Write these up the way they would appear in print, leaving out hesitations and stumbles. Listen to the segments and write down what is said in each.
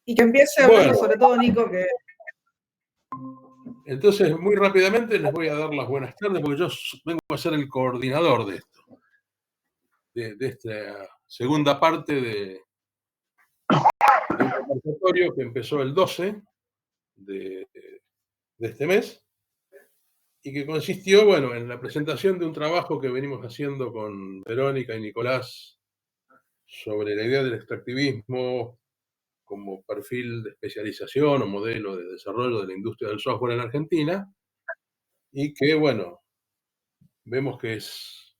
Y que empiece hablando sobre todo, Nico, que... Entonces, muy rápidamente les voy a dar las buenas tardes, porque yo vengo a ser el coordinador de esto, de esta segunda parte de un conversatorio que empezó el 12 de este mes y que consistió, bueno, en la presentación de un trabajo que venimos haciendo con Verónica y Nicolás sobre la idea del extractivismo como perfil de especialización o modelo de desarrollo de la industria del software en Argentina, y que, bueno, vemos que es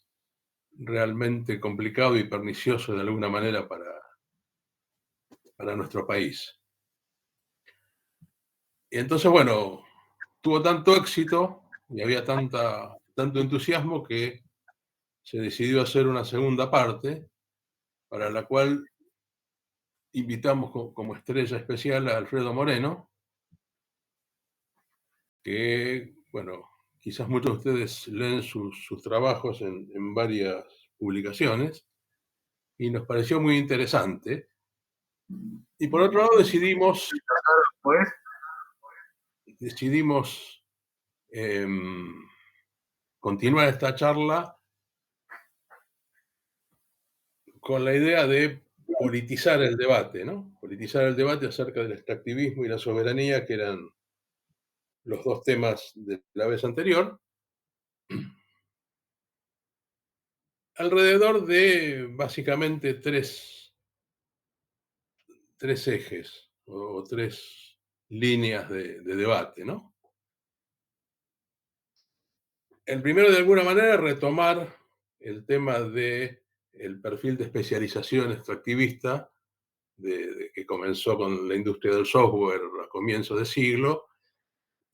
realmente complicado y pernicioso de alguna manera para nuestro país. Y entonces, bueno, tuvo tanto éxito y había tanto entusiasmo que se decidió hacer una segunda parte, para la cual invitamos como estrella especial a Alfredo Moreno, que, bueno, quizás muchos de ustedes leen sus trabajos en varias publicaciones, y nos pareció muy interesante. Y por otro lado decidimos continuar esta charla con la idea de politizar el debate, ¿no? Politizar el debate acerca del extractivismo y la soberanía, que eran los dos temas de la vez anterior, alrededor de básicamente tres ejes o tres líneas de debate, ¿no? El primero, de alguna manera, retomar el tema del perfil de especialización extractivista que comenzó con la industria del software a comienzos de siglo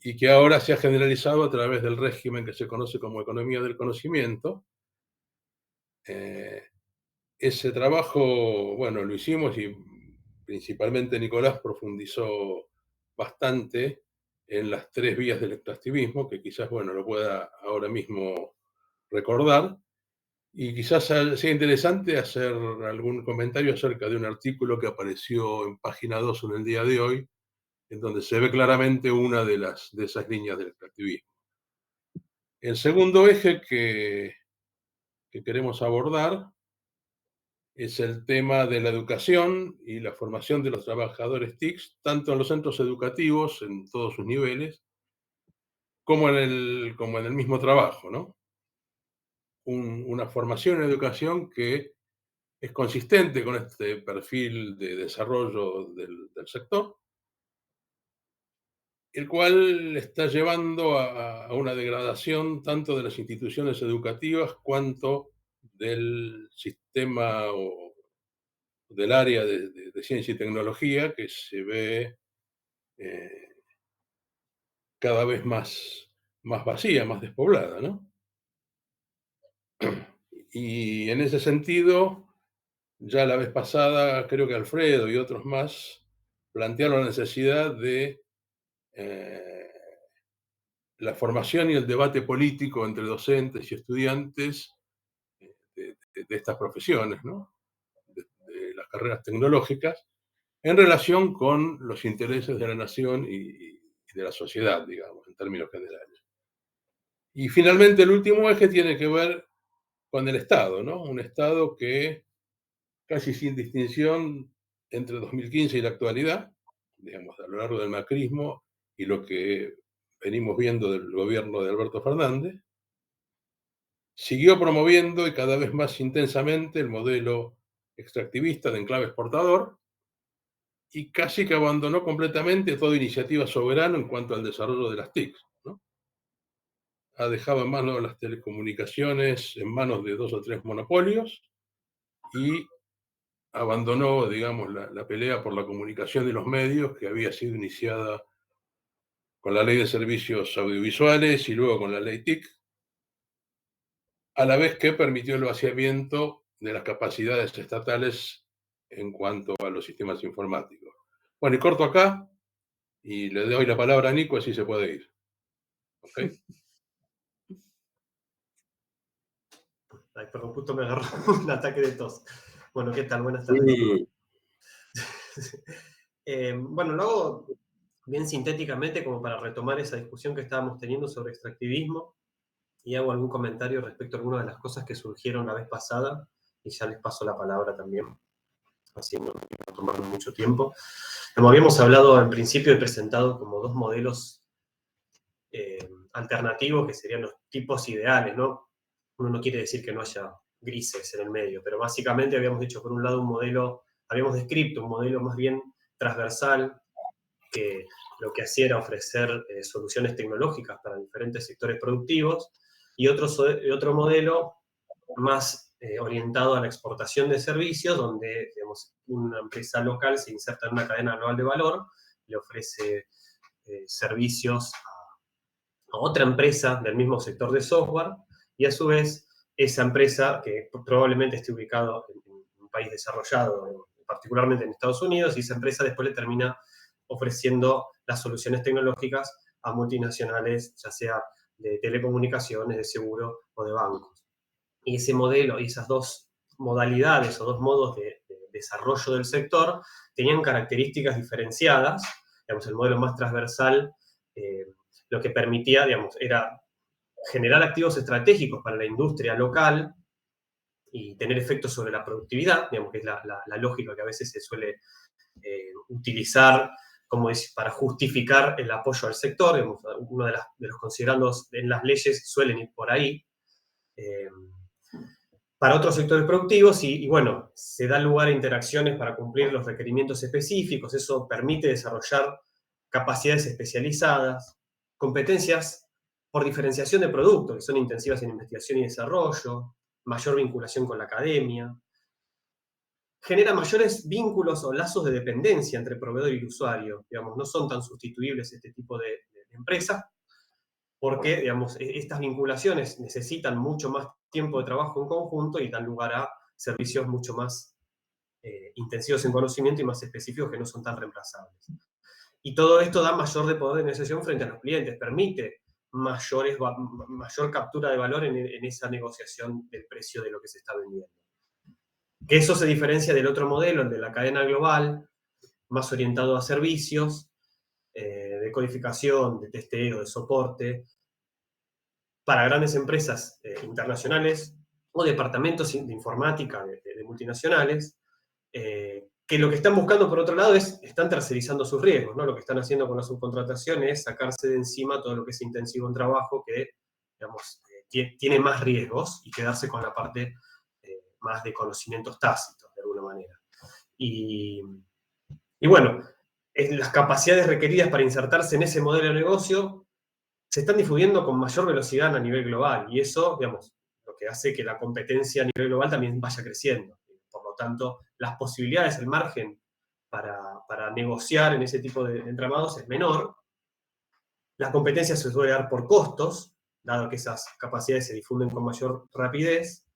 y que ahora se ha generalizado a través del régimen que se conoce como economía del conocimiento. Ese trabajo, bueno, lo hicimos y principalmente Nicolás profundizó bastante en las tres vías del extractivismo, que quizás, bueno, lo pueda ahora mismo recordar. Y quizás sea interesante hacer algún comentario acerca de un artículo que apareció en Página 2 en el día de hoy, en donde se ve claramente una de esas líneas del extractivismo. El segundo eje que queremos abordar es el tema de la educación y la formación de los trabajadores TICs, tanto en los centros educativos, en todos sus niveles, como en el mismo trabajo, ¿no? Una formación en educación que es consistente con este perfil de desarrollo del sector, el cual está llevando a una degradación tanto de las instituciones educativas cuanto del sistema o del área de ciencia y tecnología, que se ve cada vez más vacía, más despoblada, ¿no? Y en ese sentido, ya la vez pasada, creo que Alfredo y otros más plantearon la necesidad de la formación y el debate político entre docentes y estudiantes de estas profesiones, ¿no? De las carreras tecnológicas, en relación con los intereses de la nación y de la sociedad, digamos, en términos generales. Y finalmente el último eje tiene que ver con el Estado, ¿no? Un Estado que, casi sin distinción entre 2015 y la actualidad, digamos, a lo largo del macrismo y lo que venimos viendo del gobierno de Alberto Fernández, siguió promoviendo y cada vez más intensamente el modelo extractivista de enclave exportador y casi que abandonó completamente toda iniciativa soberana en cuanto al desarrollo de las TIC, ¿no? Ha dejado en manos de las telecomunicaciones, en manos de 2 o 3 monopolios, y abandonó, digamos, la pelea por la comunicación y los medios, que había sido iniciada con la Ley de Servicios Audiovisuales y luego con la Ley TIC, a la vez que permitió el vaciamiento de las capacidades estatales en cuanto a los sistemas informáticos. Bueno, y corto acá y le doy la palabra a Nico, así se puede ir. ¿Okay? Ay, perdón, justo me agarró un ataque de tos. Bueno, ¿qué tal? Buenas tardes. Bueno, lo hago bien sintéticamente como para retomar esa discusión que estábamos teniendo sobre extractivismo y hago algún comentario respecto a algunas de las cosas que surgieron la vez pasada y ya les paso la palabra también, así no tomarnos mucho tiempo. Como habíamos hablado al principio, he presentado como dos modelos alternativos que serían los tipos ideales, ¿no? Uno no quiere decir que no haya grises en el medio, pero básicamente habíamos dicho, por un lado, habíamos descrito un modelo más bien transversal, que lo que hacía era ofrecer soluciones tecnológicas para diferentes sectores productivos, y otro modelo más orientado a la exportación de servicios, donde digamos, una empresa local se inserta en una cadena global de valor, le ofrece servicios a otra empresa del mismo sector de software, y a su vez esa empresa, que probablemente esté ubicado en un país desarrollado, particularmente en Estados Unidos, y esa empresa después le termina ofreciendo las soluciones tecnológicas a multinacionales, ya sea de telecomunicaciones, de seguro o de bancos. Y ese modelo y esas dos modalidades o dos modos de desarrollo del sector tenían características diferenciadas. Digamos, el modelo más transversal lo que permitía, digamos, era generar activos estratégicos para la industria local y tener efectos sobre la productividad, digamos, que es la lógica que a veces se suele utilizar como para justificar el apoyo al sector. Digamos, uno de los considerandos en las leyes suelen ir por ahí. Para otros sectores productivos y bueno, se da lugar a interacciones para cumplir los requerimientos específicos. Eso permite desarrollar capacidades especializadas, competencias por diferenciación de productos, que son intensivas en investigación y desarrollo, mayor vinculación con la academia. Genera mayores vínculos o lazos de dependencia entre proveedor y usuario. Digamos, no son tan sustituibles este tipo de empresas, porque, digamos, estas vinculaciones necesitan mucho más tiempo de trabajo en conjunto y dan lugar a servicios mucho más intensivos en conocimiento y más específicos que no son tan reemplazables. Y todo esto da mayor poder de negociación frente a los clientes, permite mayor captura de valor en esa negociación del precio de lo que se está vendiendo. Que eso se diferencia del otro modelo, el de la cadena global, más orientado a servicios, de codificación, de testeo, de soporte, para grandes empresas internacionales o departamentos de informática de multinacionales, que lo que están buscando, por otro lado, están tercerizando sus riesgos, ¿no? Lo que están haciendo con la subcontratación es sacarse de encima todo lo que es intensivo en trabajo, que, digamos, tiene más riesgos, y quedarse con la parte más de conocimientos tácitos, de alguna manera. Y bueno, las capacidades requeridas para insertarse en ese modelo de negocio se están difundiendo con mayor velocidad a nivel global, y eso, digamos, lo que hace que la competencia a nivel global también vaya creciendo. Por lo tanto, las posibilidades, el margen para negociar en ese tipo de entramados es menor. La competencia se suele dar por costos, dado que esas capacidades se difunden con mayor rapidez.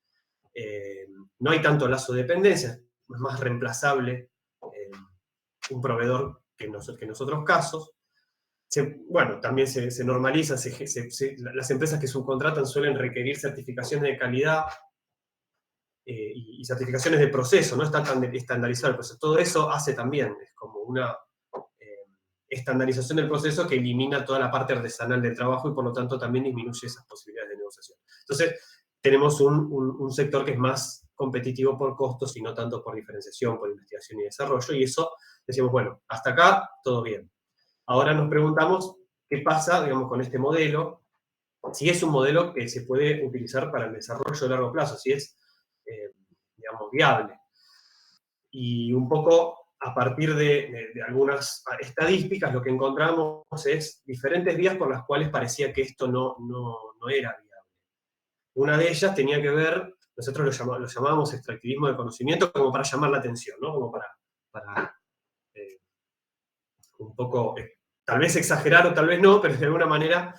No hay tanto lazo de dependencia, es más reemplazable un proveedor que en los otros casos. Bueno, también se normaliza, las empresas que subcontratan suelen requerir certificaciones de calidad y certificaciones de proceso, no está tan estandarizado el proceso. Todo eso hace también, es como una estandarización del proceso que elimina toda la parte artesanal del trabajo y por lo tanto también disminuye esas posibilidades de negociación. Entonces, tenemos un sector que es más competitivo por costos y no tanto por diferenciación, por investigación y desarrollo, y eso decimos, bueno, hasta acá todo bien. Ahora nos preguntamos qué pasa, digamos, con este modelo, si es un modelo que se puede utilizar para el desarrollo a largo plazo, si es, digamos, viable. Y un poco a partir de algunas estadísticas, lo que encontramos es diferentes vías por las cuales parecía que esto no era viable. Una de ellas tenía que ver, nosotros lo llamábamos extractivismo de conocimiento, como para llamar la atención, ¿no? Como para un poco, tal vez exagerar o tal vez no, pero de alguna manera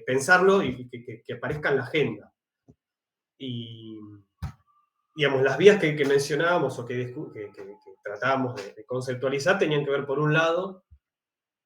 pensarlo y que aparezca en la agenda. Y, digamos, las vías que mencionábamos o que tratábamos de conceptualizar tenían que ver, por un lado,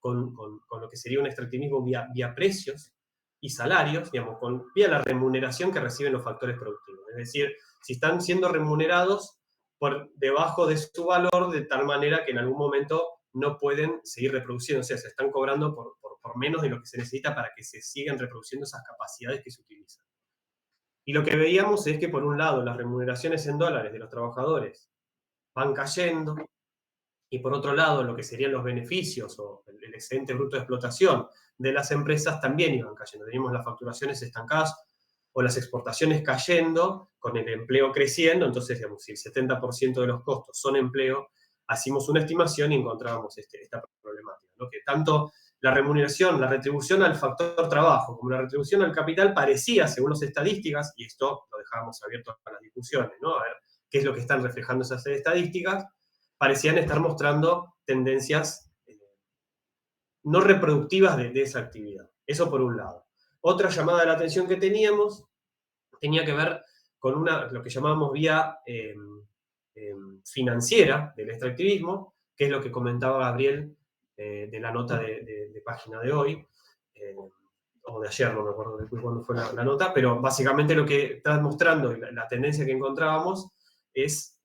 con lo que sería un extractivismo vía precios y salarios, digamos, vía la remuneración que reciben los factores productivos. Es decir, si están siendo remunerados por debajo de su valor, de tal manera que en algún momento no pueden seguir reproduciendo, o sea, se están cobrando por menos de lo que se necesita para que se sigan reproduciendo esas capacidades que se utilizan. Y lo que veíamos es que, por un lado, las remuneraciones en dólares de los trabajadores van cayendo, y por otro lado, lo que serían los beneficios o el excedente bruto de explotación de las empresas también iban cayendo. Teníamos las facturaciones estancadas o las exportaciones cayendo, con el empleo creciendo. Entonces, digamos, si el 70% de los costos son empleo, hacíamos una estimación y encontrábamos esta problemática, ¿no? Que tanto la remuneración, la retribución al factor trabajo, como la retribución al capital parecía, según las estadísticas, y esto lo dejábamos abierto para las discusiones, ¿no? A ver qué es lo que están reflejando esas estadísticas, parecían estar mostrando tendencias no reproductivas de esa actividad. Eso por un lado. Otra llamada de la atención que teníamos tenía que ver con lo que llamábamos vía financiera del extractivismo, que es lo que comentaba Gabriel de la nota de página de hoy, o de ayer, no me acuerdo de cuándo fue la nota, pero básicamente lo que está mostrando, la tendencia que encontrábamos, es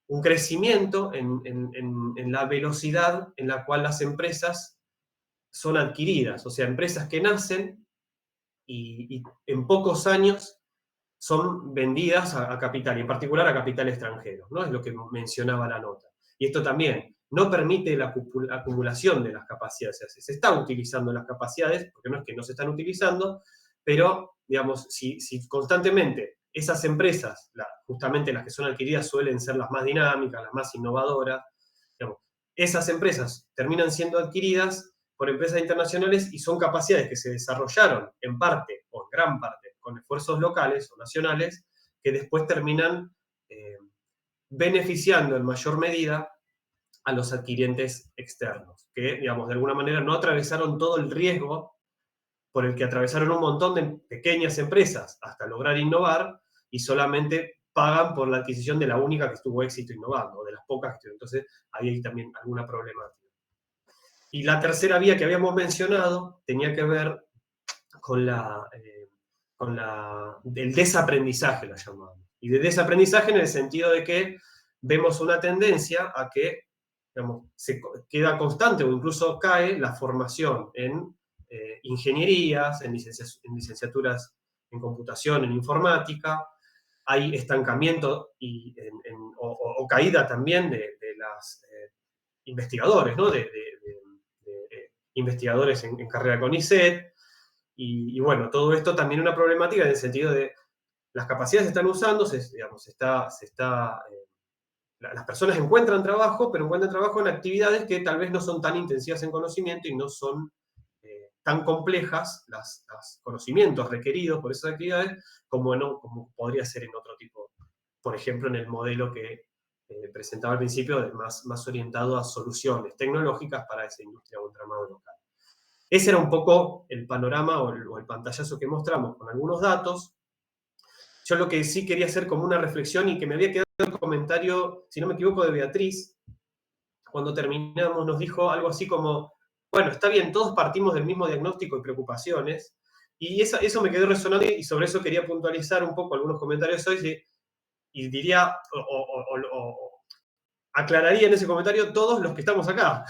un crecimiento en la velocidad en la cual las empresas son adquiridas, o sea, empresas que nacen y en pocos años son vendidas a capital, y en particular a capital extranjero, ¿no? Es lo que mencionaba la nota. Y esto también no permite la acumulación de las capacidades. Se está utilizando las capacidades, porque no es que no se están utilizando, pero, digamos, si constantemente esas empresas, justamente las que son adquiridas, suelen ser las más dinámicas, las más innovadoras, digamos, esas empresas terminan siendo adquiridas por empresas internacionales y son capacidades que se desarrollaron en parte o en gran parte con esfuerzos locales o nacionales, que después terminan beneficiando en mayor medida a los adquirientes externos, que, digamos, de alguna manera no atravesaron todo el riesgo por el que atravesaron un montón de pequeñas empresas hasta lograr innovar, y solamente pagan por la adquisición de la única que tuvo éxito innovando, o de las pocas que tuvieron. Entonces, ahí hay también alguna problemática. Y la tercera vía que habíamos mencionado tenía que ver con el desaprendizaje, lo llamamos. Y de desaprendizaje en el sentido de que vemos una tendencia a que, digamos, se queda constante o incluso cae la formación en ingenierías, en licenciaturas en computación, en informática. Hay estancamiento o caída también de los investigadores, ¿no? de investigadores en carrera con ICET. Y bueno, todo esto también es una problemática en el sentido de las capacidades se están usando, las personas encuentran trabajo, pero encuentran trabajo en actividades que tal vez no son tan intensivas en conocimiento y no son tan complejas los conocimientos requeridos por esas actividades como podría ser en otro tipo. Por ejemplo, en el modelo que presentaba al principio, más orientado a soluciones tecnológicas para esa industria o entramado local. Ese era un poco el panorama o el pantallazo que mostramos con algunos datos. Yo lo que sí quería hacer como una reflexión, y que me había quedado el comentario, si no me equivoco, de Beatriz, cuando terminamos nos dijo algo así como, bueno, está bien, todos partimos del mismo diagnóstico y preocupaciones, y eso me quedó resonando, y sobre eso quería puntualizar un poco algunos comentarios hoy, y diría, aclararía en ese comentario todos los que estamos acá,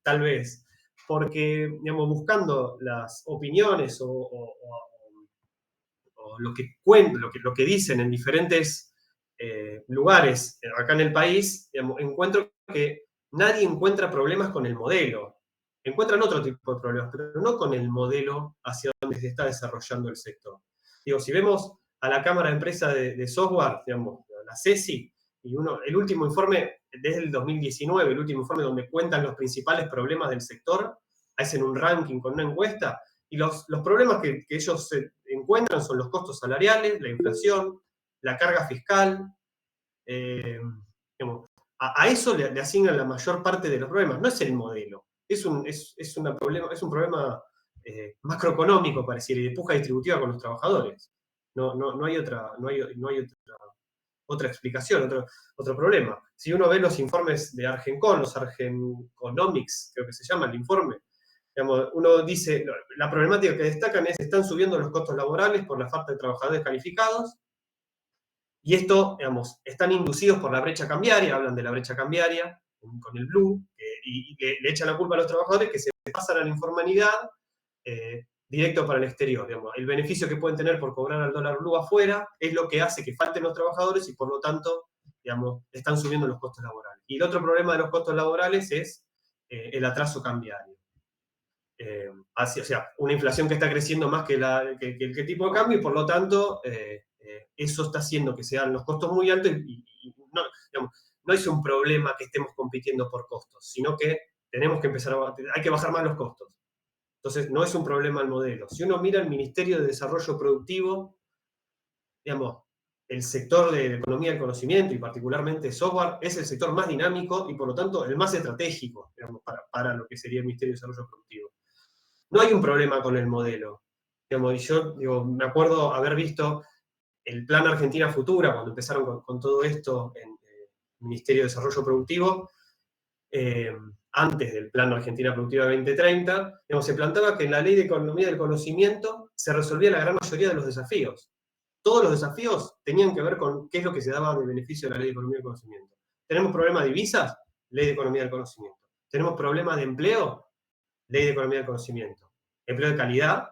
tal vez. Porque, digamos, buscando las opiniones o lo que dicen en diferentes lugares acá en el país, digamos, encuentro que nadie encuentra problemas con el modelo. Encuentran otro tipo de problemas, pero no con el modelo hacia donde se está desarrollando el sector. Digo, si vemos a la Cámara de Empresa de Software, digamos, la CESI, y el último informe desde el 2019, el último informe donde cuentan los principales problemas del sector, hacen un ranking con una encuesta, y los problemas que ellos encuentran son los costos salariales, la inflación, la carga fiscal. Digamos, a eso le asignan la mayor parte de los problemas, no es el modelo. Es un problema macroeconómico, pareciera, y de puja distributiva con los trabajadores. No hay otra explicación, otro problema. Si uno ve los informes de Argencon, los Argenconomics, creo que se llama el informe, digamos, uno dice, la problemática que destacan es que están subiendo los costos laborales por la falta de trabajadores calificados, y esto, digamos, están inducidos por la brecha cambiaria, hablan de la brecha cambiaria con el blue, y le echan la culpa a los trabajadores que se pasan a la informalidad directo para el exterior. Digamos. El beneficio que pueden tener por cobrar al dólar blue afuera es lo que hace que falten los trabajadores y por lo tanto, digamos, están subiendo los costos laborales. Y el otro problema de los costos laborales es el atraso cambiario. O sea, una inflación que está creciendo más que el tipo de cambio y por lo tanto eso está haciendo que sean los costos muy altos y no, digamos, no es un problema que estemos compitiendo por costos, sino que tenemos que hay que bajar más los costos. Entonces, no es un problema el modelo. Si uno mira el Ministerio de Desarrollo Productivo, digamos, el sector de economía del conocimiento y particularmente software es el sector más dinámico y por lo tanto el más estratégico, digamos, para lo que sería el Ministerio de Desarrollo Productivo. No hay un problema con el modelo. Digamos, y yo me acuerdo haber visto el Plan Argentina Futura, cuando empezaron con todo esto en el Ministerio de Desarrollo Productivo, antes del Plan Argentina Productiva 2030, digamos, se planteaba que en la Ley de Economía del Conocimiento se resolvía la gran mayoría de los desafíos. Todos los desafíos tenían que ver con qué es lo que se daba de beneficio de la Ley de Economía del Conocimiento. ¿Tenemos problema de divisas? Ley de Economía del Conocimiento. ¿Tenemos problema de empleo? Ley de Economía del Conocimiento. Empleo de calidad,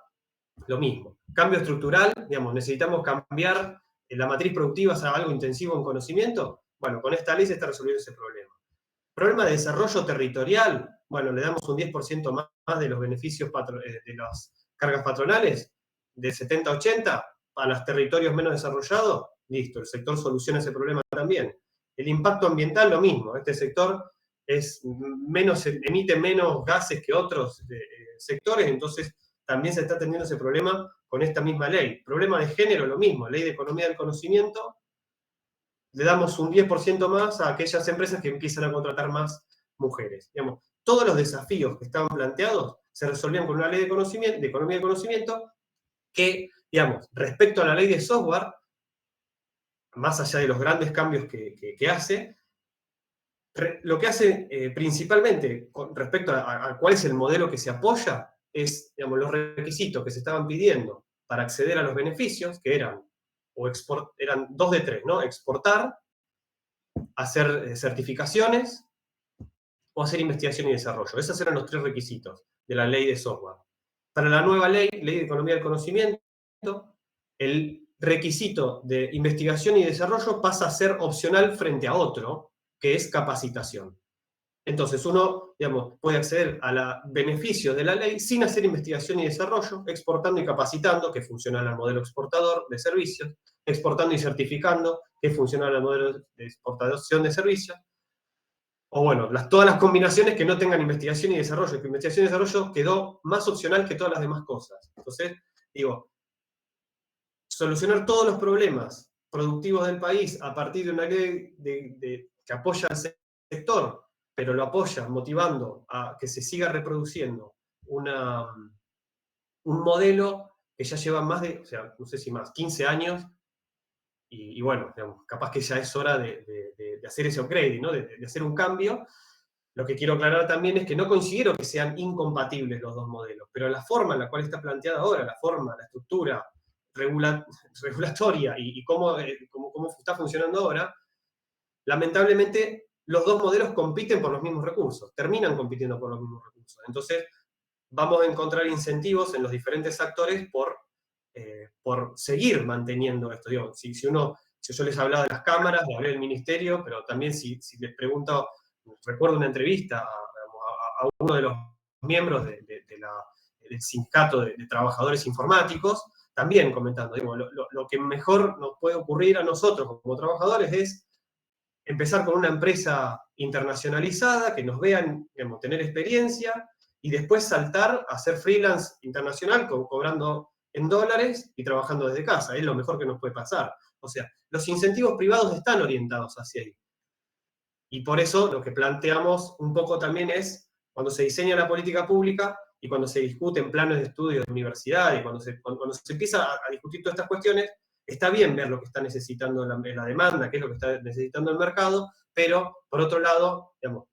lo mismo. Cambio estructural, digamos, necesitamos cambiar la matriz productiva a algo intensivo en conocimiento. Bueno, con esta ley se está resolviendo ese problema. Problema de desarrollo territorial, bueno, le damos un 10% más de los beneficios de las cargas patronales, de 70 a 80 a los territorios menos desarrollados, listo, el sector soluciona ese problema también. El impacto ambiental, lo mismo, este sector emite menos gases que otros sectores, entonces también se está teniendo ese problema con esta misma ley. Problema de género, lo mismo, Ley de Economía del Conocimiento, le damos un 10% más a aquellas empresas que empiezan a contratar más mujeres. Digamos, todos los desafíos que estaban planteados se resolvían con una ley de economía del conocimiento que, digamos, respecto a la ley de software, más allá de los grandes cambios que hace, lo que hace principalmente con respecto a cuál es el modelo que se apoya es, digamos, los requisitos que se estaban pidiendo para acceder a los beneficios, que eran 2 de 3, ¿no? Exportar, hacer certificaciones o hacer investigación y desarrollo. Esos eran los 3 requisitos de la ley de software. Para la nueva ley, Ley de Economía del Conocimiento, el requisito de investigación y desarrollo pasa a ser opcional frente a otro, que es capacitación. Entonces uno, digamos, puede acceder a los beneficios de la ley sin hacer investigación y desarrollo, exportando y capacitando, que funciona el modelo exportador de servicios, exportando y certificando, que funciona el modelo de exportación de servicios, o bueno, todas las combinaciones que no tengan investigación y desarrollo, que investigación y desarrollo quedó más opcional que todas las demás cosas. Entonces, digo, solucionar todos los problemas productivos del país a partir de una ley que apoya al sector, pero lo apoya motivando a que se siga reproduciendo un modelo que ya lleva más de, o sea, no sé si más, 15 años, y bueno, digamos, capaz que ya es hora de hacer ese upgrade, ¿no? de hacer un cambio. Lo que quiero aclarar también es que no considero que sean incompatibles los dos modelos, pero la forma en la cual está planteada ahora, la forma, la estructura regulatoria y cómo está funcionando ahora, lamentablemente los dos modelos compiten por los mismos recursos, terminan compitiendo por los mismos recursos. Entonces, vamos a encontrar incentivos en los diferentes actores por seguir manteniendo esto. Digo, si yo les hablaba de las cámaras, les hablé del ministerio, pero también si les pregunto, recuerdo una entrevista a uno de los miembros del sindicato de trabajadores informáticos, también comentando, digo, lo que mejor nos puede ocurrir a nosotros como trabajadores es empezar con una empresa internacionalizada, que nos vean, digamos, tener experiencia, y después saltar a ser freelance internacional, cobrando en dólares y trabajando desde casa. Es lo mejor que nos puede pasar. O sea, los incentivos privados están orientados hacia ahí. Y por eso lo que planteamos un poco también es, cuando se diseña la política pública y cuando se discuten planes de estudio de universidad y cuando se empieza a discutir todas estas cuestiones, está bien ver lo que está necesitando la demanda, qué es lo que está necesitando el mercado, pero por otro lado, digamos,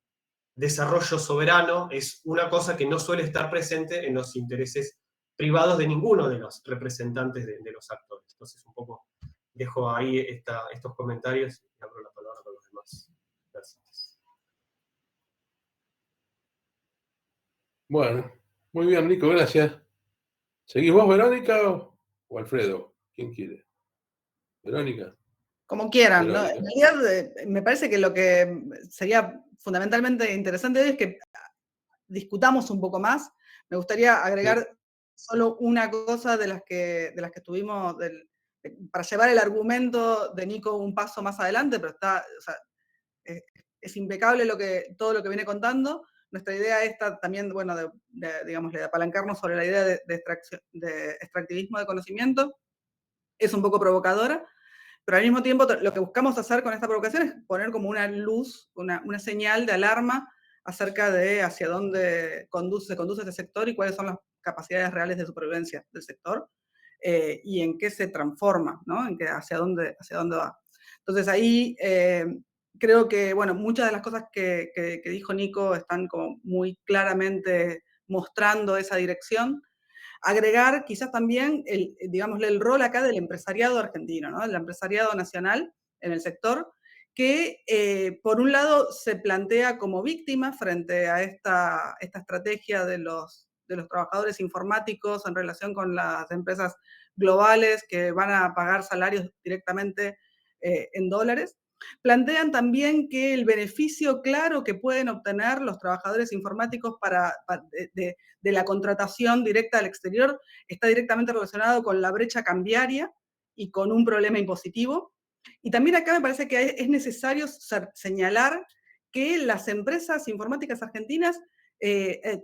desarrollo soberano es una cosa que no suele estar presente en los intereses privados de ninguno de los representantes de los actores. Entonces, un poco dejo ahí estos comentarios y abro la palabra para los demás. Gracias. Bueno, muy bien, Nico, gracias. ¿Seguís vos, Verónica, o Alfredo? ¿Quién quiere? ¿Verónica? Como quieran, ¿no? En Verónica. realidad, me parece que lo que sería fundamentalmente interesante hoy es que discutamos un poco más. Me gustaría agregar solo una cosa de las que tuvimos para llevar el argumento de Nico un paso más adelante, pero está, o sea, es impecable todo lo que viene contando. Nuestra idea está también, bueno, digamos, de apalancarnos sobre la idea de extractivismo de conocimiento. Es un poco provocadora, pero al mismo tiempo lo que buscamos hacer con esta provocación es poner como una luz, una señal de alarma acerca de hacia dónde se conduce este sector y cuáles son las capacidades reales de supervivencia del sector, y en qué se transforma, ¿no? Hacia dónde va. Entonces ahí creo que, bueno, muchas de las cosas que dijo Nico están como muy claramente mostrando esa dirección. Agregar quizás también, digámosle, el rol acá del empresariado argentino, ¿no? El empresariado nacional en el sector, que por un lado se plantea como víctima frente a esta estrategia de los trabajadores informáticos en relación con las empresas globales que van a pagar salarios directamente en dólares. Plantean también que el beneficio claro que pueden obtener los trabajadores informáticos de la contratación directa al exterior está directamente relacionado con la brecha cambiaria y con un problema impositivo. Y también acá me parece que es necesario señalar que las empresas informáticas argentinas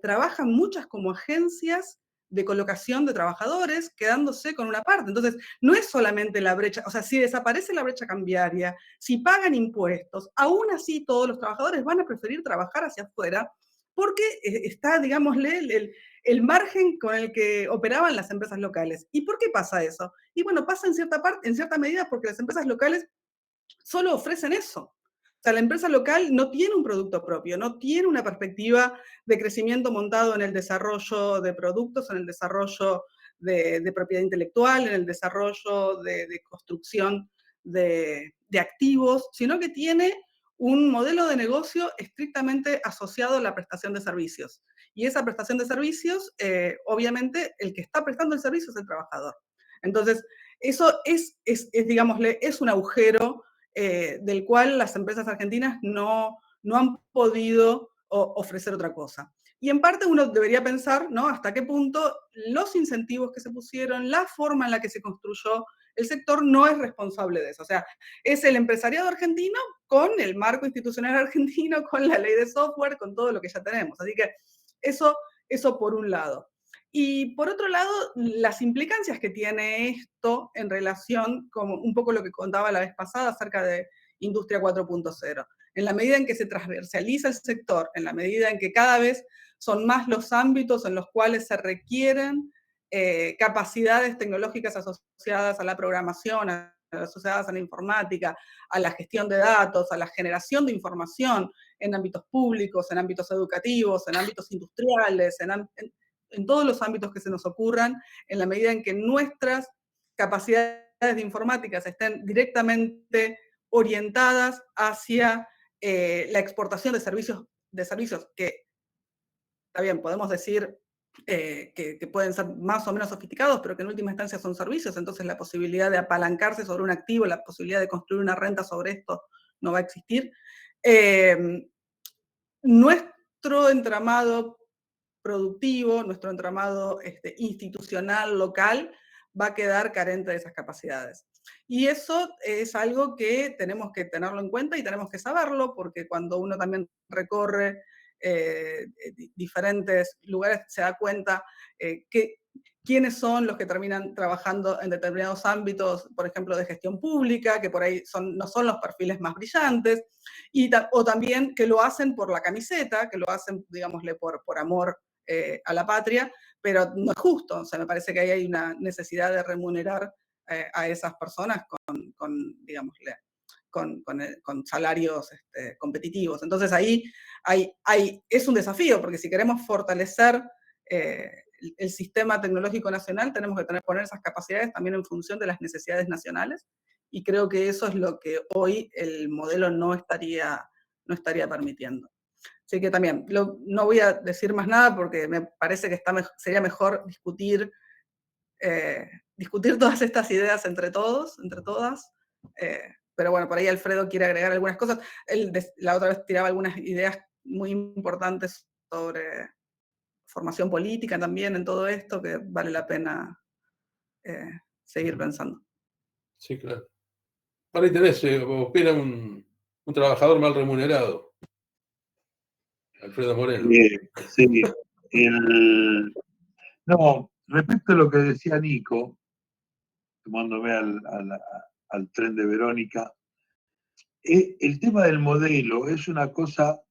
trabajan muchas como agencias de colocación de trabajadores, quedándose con una parte. Entonces, no es solamente la brecha, o sea, si desaparece la brecha cambiaria, si pagan impuestos, aún así todos los trabajadores van a preferir trabajar hacia afuera porque está, digámosle, el margen con el que operaban las empresas locales. ¿Y por qué pasa eso? Y bueno, pasa en cierta medida porque las empresas locales solo ofrecen eso. O sea, la empresa local no tiene un producto propio, no tiene una perspectiva de crecimiento montado en el desarrollo de productos, en el desarrollo de propiedad intelectual, en el desarrollo de construcción de activos, sino que tiene un modelo de negocio estrictamente asociado a la prestación de servicios. Y esa prestación de servicios, obviamente, el que está prestando el servicio es el trabajador. Entonces, eso digámosle, es un agujero del cual las empresas argentinas no han podido ofrecer otra cosa. Y en parte uno debería pensar, ¿no?, hasta qué punto los incentivos que se pusieron, la forma en la que se construyó el sector no es responsable de eso. O sea, es el empresariado argentino con el marco institucional argentino, con la ley de software, con todo lo que ya tenemos. Así que eso por un lado. Y por otro lado, las implicancias que tiene esto en relación con un poco lo que contaba la vez pasada acerca de Industria 4.0. En la medida en que se transversaliza el sector, en la medida en que cada vez son más los ámbitos en los cuales se requieren capacidades tecnológicas asociadas a la programación, asociadas a la informática, a la gestión de datos, a la generación de información en ámbitos públicos, en ámbitos educativos, en ámbitos industriales, en todos los ámbitos que se nos ocurran, en la medida en que nuestras capacidades de informáticas estén directamente orientadas hacia la exportación de servicios que, está bien, podemos decir que pueden ser más o menos sofisticados, pero que en última instancia son servicios, entonces la posibilidad de apalancarse sobre un activo, la posibilidad de construir una renta sobre esto no va a existir. Nuestro entramado productivo, nuestro entramado institucional, local, va a quedar carente de esas capacidades. Y eso es algo que tenemos que tenerlo en cuenta y tenemos que saberlo, porque cuando uno también recorre diferentes lugares se da cuenta quiénes son los que terminan trabajando en determinados ámbitos, por ejemplo, de gestión pública, que por ahí no son los perfiles más brillantes, o también que lo hacen por la camiseta, que lo hacen, digámosle, por amor a la patria, pero no es justo. O sea, me parece que ahí hay una necesidad de remunerar a esas personas digámosle, con salarios competitivos. Entonces ahí es un desafío, porque si queremos fortalecer el sistema tecnológico nacional, tenemos que poner esas capacidades también en función de las necesidades nacionales, y creo que eso es lo que hoy el modelo no estaría permitiendo. Así que también, no voy a decir más nada porque me parece que sería mejor discutir todas estas ideas entre todos, entre todas. Pero bueno, por ahí Alfredo quiere agregar algunas cosas. Él la otra vez tiraba algunas ideas muy importantes sobre formación política también en todo esto, que vale la pena seguir pensando. Sí, claro. Para interés, opina un trabajador mal remunerado, Alfredo Moreno. Sí. No, respecto a lo que decía Nico, tomándome al tren de Verónica, el tema del modelo es una cosa,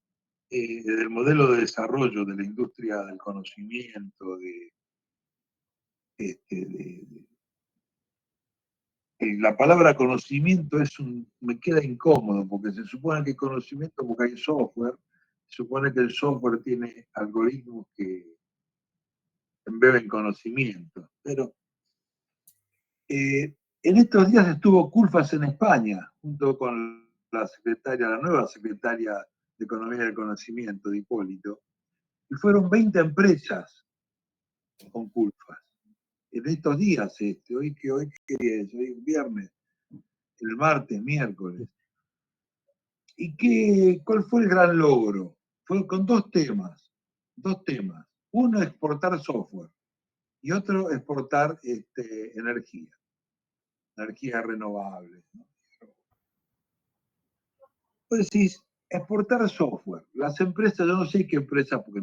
del modelo de desarrollo de la industria del conocimiento, la palabra conocimiento me queda incómodo, porque se supone que conocimiento, porque hay software, se supone que el software tiene algoritmos que embeben conocimiento, pero en estos días estuvo Culfas en España, junto con la nueva secretaria de Economía del Conocimiento, de Hipólito, y fueron 20 empresas con Culfas. En estos días, hoy qué día es, hoy es viernes, el martes, miércoles. ¿Y cuál fue el gran logro? Fue con dos temas. Uno, exportar software, y otro, exportar energía renovable, ¿no? Pues decís, exportar software. Las empresas, yo no sé qué empresas, porque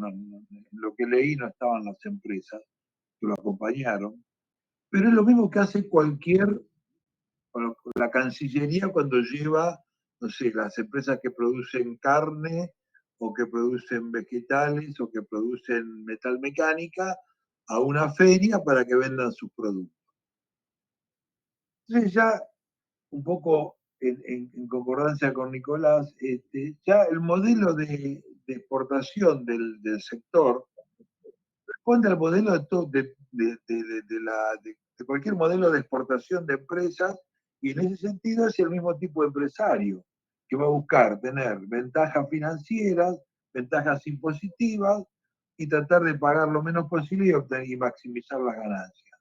lo que leí no estaban las empresas que lo acompañaron, pero es lo mismo que hace la Cancillería cuando lleva, no sé, las empresas que producen carne o que producen vegetales o que producen metalmecánica a una feria para que vendan sus productos. Entonces ya un poco en concordancia con Nicolás, ya el modelo de exportación del sector responde al modelo de cualquier modelo de exportación de empresas, y en ese sentido es el mismo tipo de empresario que va a buscar tener ventajas financieras, ventajas impositivas y tratar de pagar lo menos posible y maximizar las ganancias.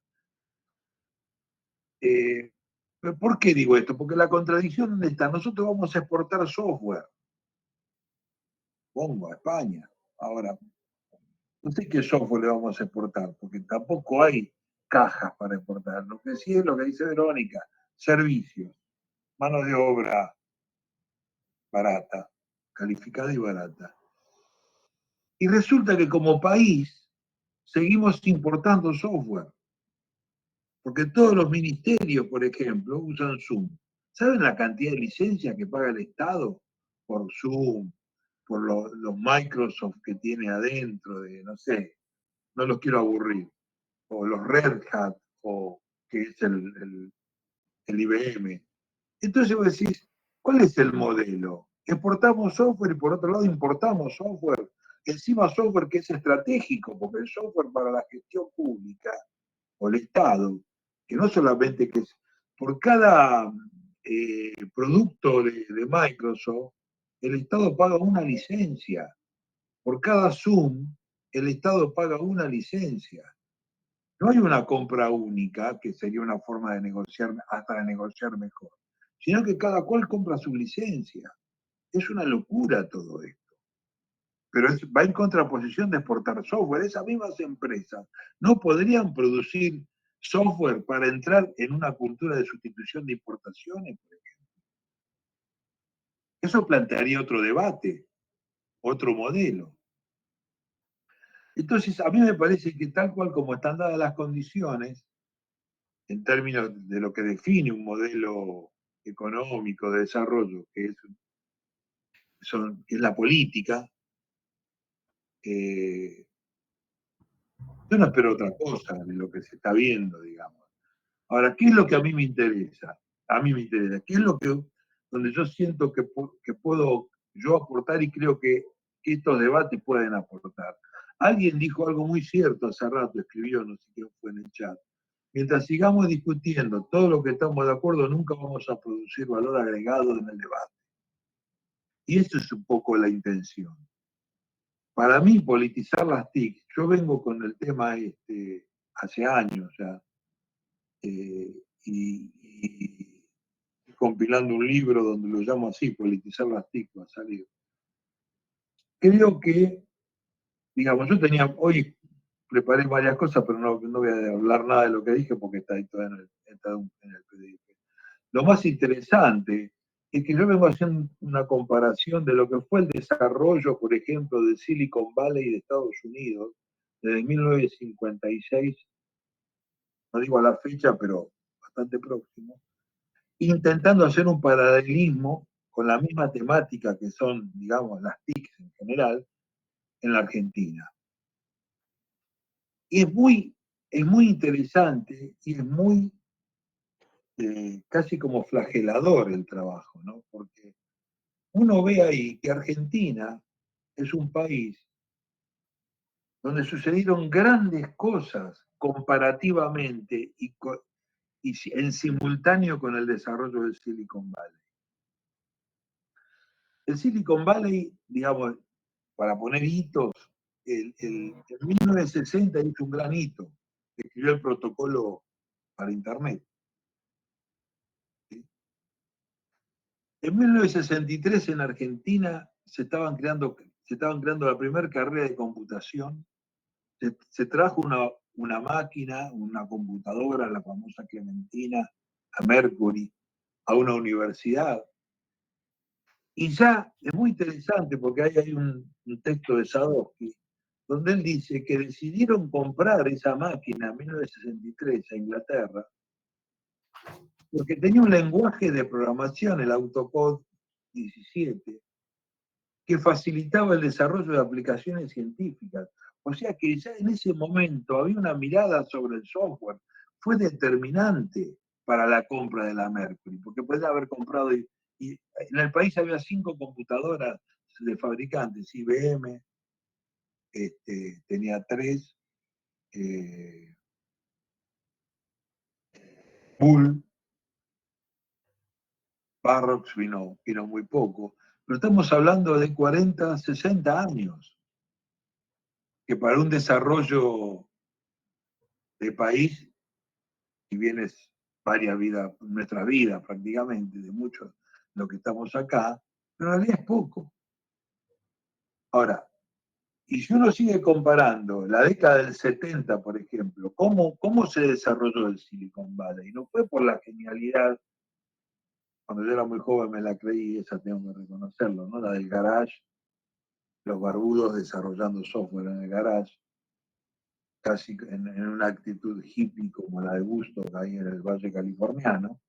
¿Por qué digo esto? Porque la contradicción, ¿dónde está? Nosotros vamos a exportar software. Pongo a España. Ahora, no sé qué software le vamos a exportar, porque tampoco hay cajas para exportar. Lo que sí es lo que dice Verónica, servicios, mano de obra barata, calificada y barata. Y resulta que como país seguimos importando software, porque todos los ministerios, por ejemplo, usan Zoom. ¿Saben la cantidad de licencias que paga el Estado por Zoom, por los Microsoft que tiene adentro, no sé, no los quiero aburrir, o los Red Hat, o que es el IBM? Entonces vos decís, ¿cuál es el modelo? Exportamos software y por otro lado importamos software, encima software que es estratégico, porque el software para la gestión pública o el Estado, que no solamente que es por cada producto de Microsoft, el Estado paga una licencia. Por cada Zoom, el Estado paga una licencia. No hay una compra única, que sería una forma de negociar, hasta de negociar mejor, sino que cada cual compra su licencia. Es una locura todo esto. Pero va en contraposición de exportar software. Esas mismas empresas no podrían producir software para entrar en una cultura de sustitución de importaciones, por ejemplo. Eso plantearía otro debate, otro modelo. Entonces, a mí me parece que tal cual como están dadas las condiciones, en términos de lo que define un modelo económico de desarrollo, que es la política, yo no espero otra cosa de lo que se está viendo, digamos. Ahora, ¿qué es lo que a mí me interesa? ¿Qué es donde yo siento que puedo yo aportar y creo que estos debates pueden aportar? Alguien dijo algo muy cierto hace rato, escribió, no sé quién fue en el chat. Mientras sigamos discutiendo todo lo que estamos de acuerdo, nunca vamos a producir valor agregado en el debate. Y eso es un poco la intención. para mí politizar las TIC, yo vengo con el tema hace años ya, y compilando un libro donde lo llamo así, politizar las TIC, va a salir. Creo que, digamos, hoy preparé varias cosas, pero no voy a hablar nada de lo que dije porque está ahí todo en el PDF. Lo más interesante es que yo vengo haciendo una comparación de lo que fue el desarrollo, por ejemplo, de Silicon Valley de Estados Unidos, desde 1956, no digo a la fecha, pero bastante próximo, intentando hacer un paralelismo con la misma temática que son, digamos, las TICs en general, en la Argentina. Y es muy interesante y es muy casi como flagelador el trabajo, ¿no? Porque uno ve ahí que Argentina es un país donde sucedieron grandes cosas comparativamente y en simultáneo con el desarrollo del Silicon Valley. El Silicon Valley, digamos, para poner hitos, en 1960 hizo un gran hito, escribió el protocolo para Internet. ¿Sí? En 1963 en Argentina se estaban creando la primera carrera de computación. Se trajo una máquina, una computadora, la famosa Clementina, a Mercury, a una universidad. Y ya es muy interesante porque hay un texto de Sadowski donde él dice que decidieron comprar esa máquina en 1963 a Inglaterra porque tenía un lenguaje de programación, el AutoCode 17, que facilitaba el desarrollo de aplicaciones científicas. O sea que ya en ese momento había una mirada sobre el software. Fue determinante para la compra de la Mercury, porque podía haber comprado, y en el país había 5 computadoras de fabricantes, IBM, tenía 3, Bull, Barrocks vino muy poco, pero estamos hablando de 40, 60 años, que para un desarrollo de país, si bien es varias vidas, nuestra vida prácticamente, de muchos de los que estamos acá, pero en realidad es poco. Ahora, y si uno sigue comparando la década del 70, por ejemplo, ¿cómo se desarrolló el Silicon Valley? No fue por la genialidad, cuando yo era muy joven me la creí, esa tengo que reconocerlo, ¿no? La del garage, los barbudos desarrollando software en el garage, casi en una actitud hippie como la de Woodstock ahí en el Valle Californiano,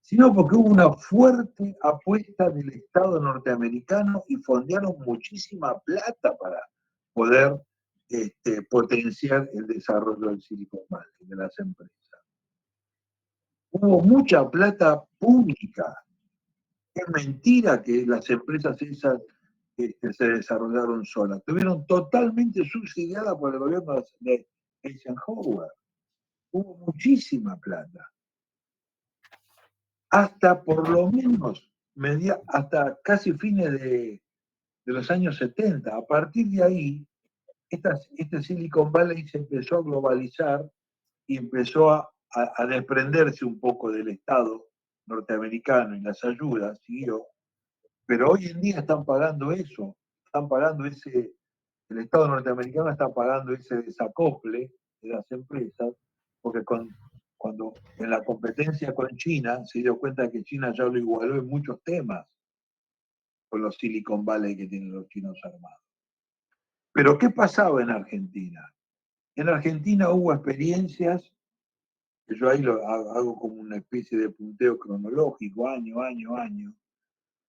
sino porque hubo una fuerte apuesta del Estado norteamericano y fondearon muchísima plata para poder potenciar el desarrollo del Silicon Valley, de las empresas. Hubo mucha plata pública. Es mentira que las empresas esas se desarrollaron solas. Estuvieron totalmente subsidiadas por el gobierno de Eisenhower. Hubo muchísima plata. Hasta por lo menos, hasta casi fines de los años 70. A partir de ahí, este Silicon Valley se empezó a globalizar y empezó a desprenderse un poco del Estado norteamericano y las ayudas, siguió. Pero hoy en día están pagando eso, el Estado norteamericano está pagando ese desacople de las empresas, porque cuando en la competencia con China se dio cuenta que China ya lo igualó en muchos temas con los Silicon Valley que tienen los chinos armados. Pero ¿qué pasaba en Argentina? En Argentina hubo experiencias, que yo ahí hago como una especie de punteo cronológico, año,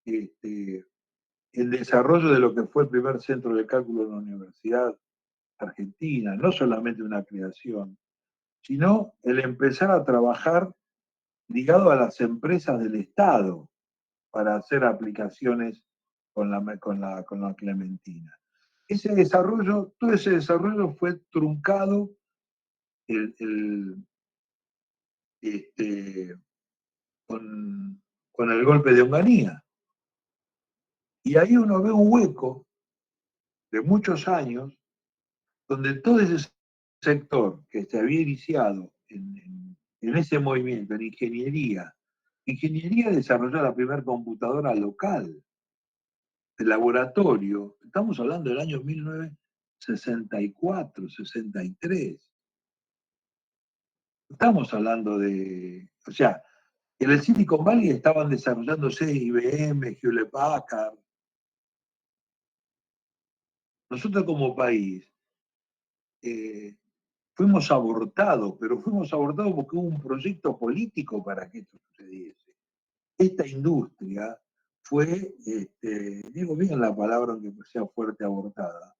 el desarrollo de lo que fue el primer centro de cálculo de la Universidad Argentina, no solamente una creación, sino el empezar a trabajar ligado a las empresas del Estado para hacer aplicaciones con la Clementina. Todo ese desarrollo fue truncado con el golpe de Onganía. Y ahí uno ve un hueco de muchos años, donde todo ese sector que se había iniciado en ese movimiento, en ingeniería desarrolló la primera computadora local, de laboratorio. Estamos hablando del año 1964, 63. Estamos hablando de, o sea, en el Silicon Valley estaban desarrollándose IBM, Hewlett Packard. Nosotros como país fuimos abortados, pero fuimos abortados porque hubo un proyecto político para que esto sucediese. Esta industria fue, digo bien la palabra aunque sea fuerte, abortada,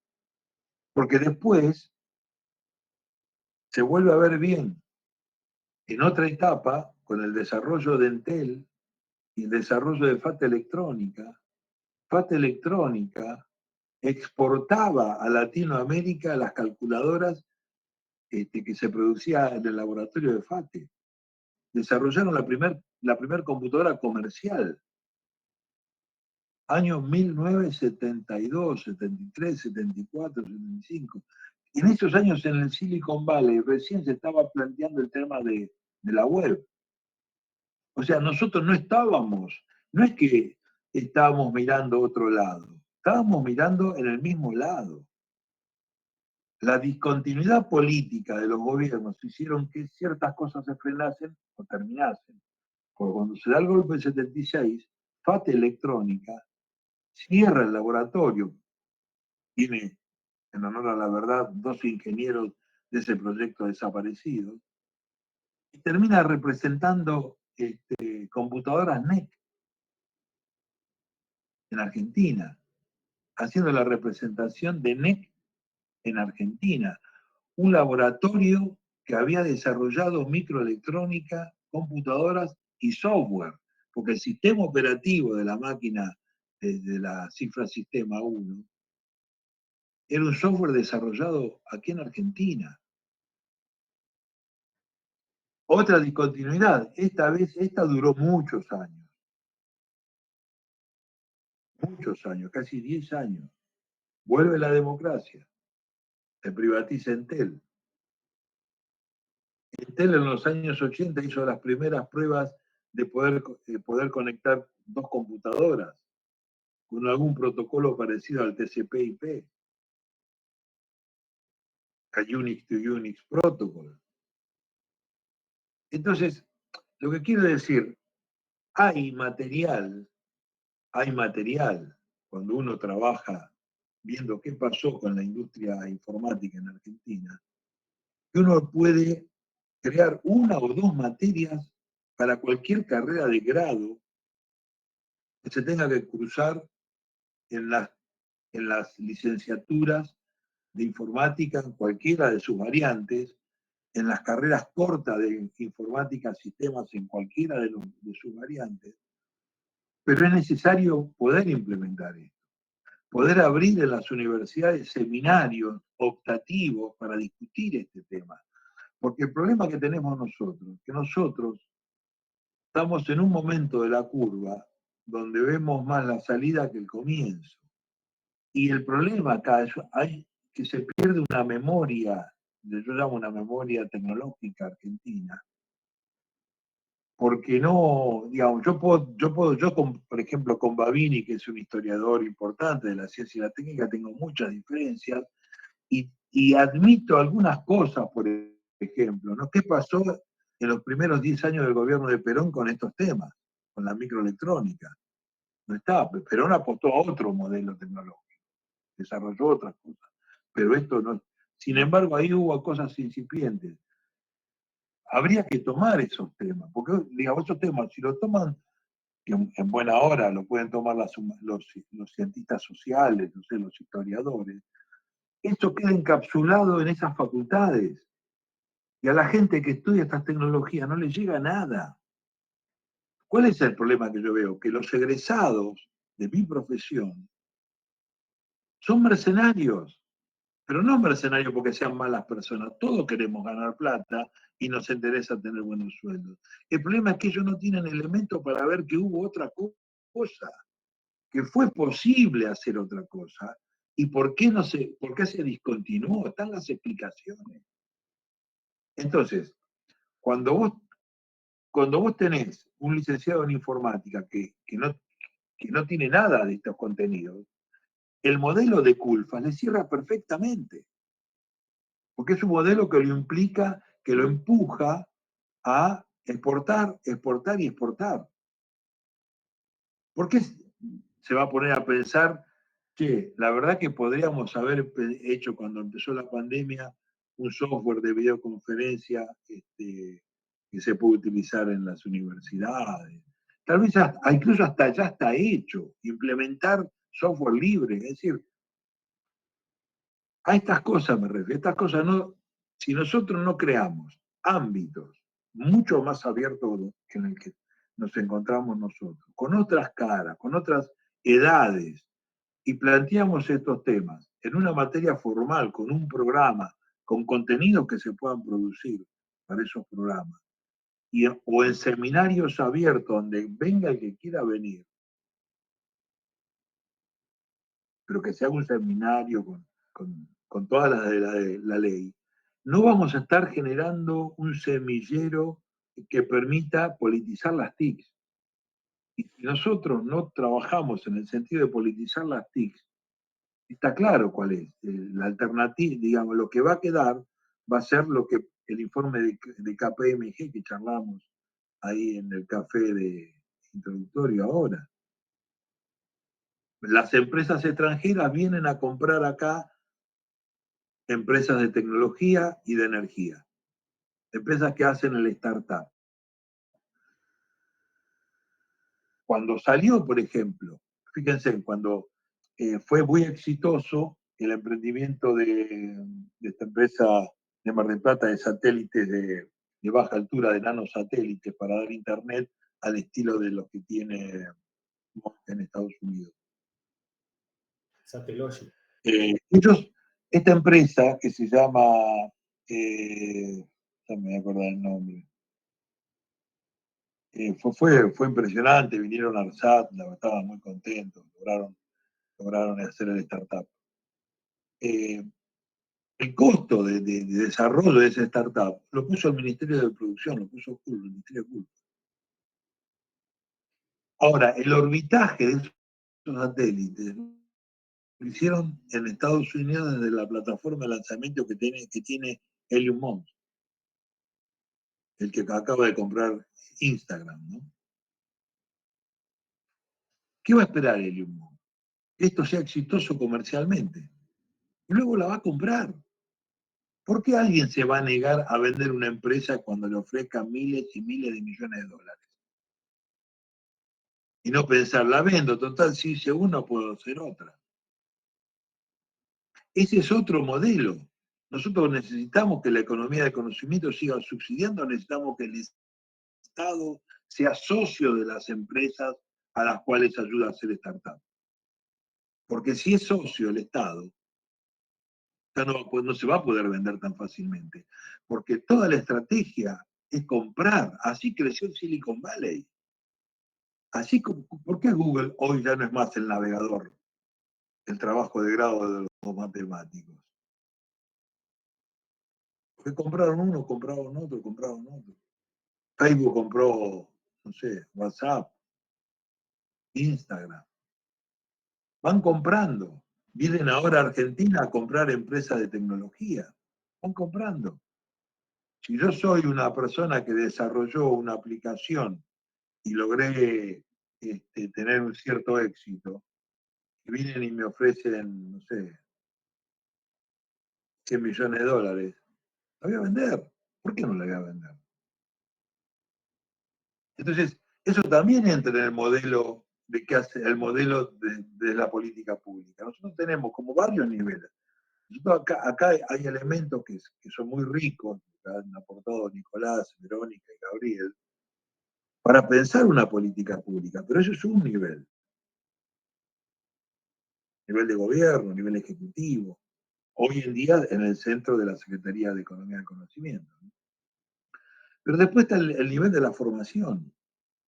porque después se vuelve a ver bien en otra etapa con el desarrollo de Entel y el desarrollo de FAT Electrónica. FAT Electrónica exportaba a Latinoamérica las calculadoras que se producía en el laboratorio de FATE. Desarrollaron la primer computadora comercial, años 1972, 73, 74, 75. En esos años en el Silicon Valley recién se estaba planteando el tema de la web. O sea, nosotros no es que estábamos mirando otro lado, estábamos mirando en el mismo lado. La discontinuidad política de los gobiernos hicieron que ciertas cosas se frenasen o terminasen. Porque cuando se da el golpe del 76, FATE Electrónica cierra el laboratorio, tiene, en honor a la verdad, 2 ingenieros de ese proyecto desaparecidos, y termina representando computadoras NEC en Argentina, haciendo la representación de NEC en Argentina, un laboratorio que había desarrollado microelectrónica, computadoras y software, porque el sistema operativo de la máquina de la cifra sistema 1 era un software desarrollado aquí en Argentina. Otra discontinuidad, esta duró muchos años, casi 10 años. Vuelve la democracia, se privatiza Entel. Entel en los años 80 hizo las primeras pruebas de poder conectar 2 computadoras con algún protocolo parecido al TCP/IP, a Unix to Unix Protocol. Entonces, lo que quiero decir, hay material, cuando uno trabaja viendo qué pasó con la industria informática en Argentina, que uno puede crear 1 o 2 materias para cualquier carrera de grado que se tenga que cruzar en las licenciaturas de informática, en cualquiera de sus variantes, en las carreras cortas de informática, sistemas, en cualquiera de sus variantes, pero es necesario poder implementar esto, poder abrir en las universidades seminarios optativos para discutir este tema. Porque el problema que tenemos nosotros, que nosotros estamos en un momento de la curva donde vemos más la salida que el comienzo. Y el problema acá es que se pierde una memoria, yo llamo una memoria tecnológica argentina, porque no, digamos, por ejemplo, con Babini, que es un historiador importante de la ciencia y la técnica, tengo muchas diferencias y admito algunas cosas, por ejemplo, ¿no? ¿Qué pasó en los primeros 10 años del gobierno de Perón con estos temas, con la microelectrónica? No estaba, Perón apostó a otro modelo tecnológico, desarrolló otras cosas, pero esto no. Sin embargo, ahí hubo cosas incipientes. Habría que tomar esos temas, porque digamos, esos temas, si lo toman en buena hora, lo pueden tomar los cientistas sociales, no sé, los historiadores, esto queda encapsulado en esas facultades. Y a la gente que estudia estas tecnologías no le llega nada. ¿Cuál es el problema que yo veo? Que los egresados de mi profesión son mercenarios, pero no mercenarios porque sean malas personas. Todos queremos ganar plata y nos interesa tener buenos sueldos. El problema es que ellos no tienen elementos para ver que hubo otra cosa, que fue posible hacer otra cosa ¿Y por qué se discontinuó? Están las explicaciones. Entonces, cuando vos tenés un licenciado en informática que no tiene nada de estos contenidos, el modelo de Culfas le cierra perfectamente, porque es un modelo que lo implica, que lo empuja a exportar, exportar y exportar. ¿Por qué se va a poner a pensar que la verdad que podríamos haber hecho cuando empezó la pandemia un software de videoconferencia que se puede utilizar en las universidades? Tal vez incluso hasta ya está hecho, implementar software libre, es decir, a estas cosas me refiero, estas cosas no, si nosotros no creamos ámbitos mucho más abiertos que en el que nos encontramos nosotros, con otras caras, con otras edades, y planteamos estos temas en una materia formal, con un programa, con contenidos que se puedan producir para esos programas, o en seminarios abiertos donde venga el que quiera venir, pero que sea un seminario con todas las de la ley, no vamos a estar generando un semillero que permita politizar las TICs. Y si nosotros no trabajamos en el sentido de politizar las TICs, está claro cuál es. La alternativa, digamos, lo que va a quedar va a ser lo que el informe de KPMG que charlamos ahí en el café de introductorio ahora. Las empresas extranjeras vienen a comprar acá empresas de tecnología y de energía, empresas que hacen el startup. Cuando salió, por ejemplo, fíjense, cuando fue muy exitoso el emprendimiento de esta empresa de Mar del Plata de satélites de baja altura, de nanosatélites, para dar internet al estilo de lo que tiene en Estados Unidos. Satellogic. Esta empresa que se llama, no me voy a acordar el nombre, fue impresionante, vinieron a ARSAT, estaban muy contentos, lograron hacer el startup. El costo de desarrollo de esa startup lo puso el Ministerio de Producción, lo puso el Ministerio de Cultura. Ahora, el orbitaje de esos satélites lo hicieron en Estados Unidos desde la plataforma de lanzamiento que tiene Helium Mons, el que acaba de comprar Instagram, ¿no? ¿Qué va a esperar Helium Mons? Que esto sea exitoso comercialmente. Y luego la va a comprar. ¿Por qué alguien se va a negar a vender una empresa cuando le ofrezca miles y miles de millones de dólares? Y no pensar, la vendo, total, si hice una, puedo hacer otra. Ese es otro modelo. Nosotros necesitamos que la economía de conocimiento siga subsidiando, necesitamos que el Estado sea socio de las empresas a las cuales ayuda a hacer startups. Porque si es socio el Estado, ya no se va a poder vender tan fácilmente. Porque toda la estrategia es comprar. Así creció el Silicon Valley. Así como, ¿por qué Google hoy ya no es más el navegador, el trabajo de grado de los matemáticos? Porque compraron uno, compraron otro, compraron otro. Facebook compró, no sé, WhatsApp, Instagram. Van comprando. Vienen ahora a Argentina a comprar empresas de tecnología. Van comprando. Si yo soy una persona que desarrolló una aplicación y logré tener un cierto éxito, y vienen y me ofrecen, no sé, 100 millones de dólares, la voy a vender. ¿Por qué no la voy a vender? Entonces, eso también entra en el modelo de qué hace el modelo de la política pública. Nosotros tenemos como varios niveles. Nosotros acá hay elementos que son muy ricos, que han aportado Nicolás, Verónica y Gabriel, para pensar una política pública, pero eso es un nivel. Nivel de gobierno, nivel ejecutivo. Hoy en día en el centro de la Secretaría de Economía del Conocimiento. Pero después está el nivel de la formación.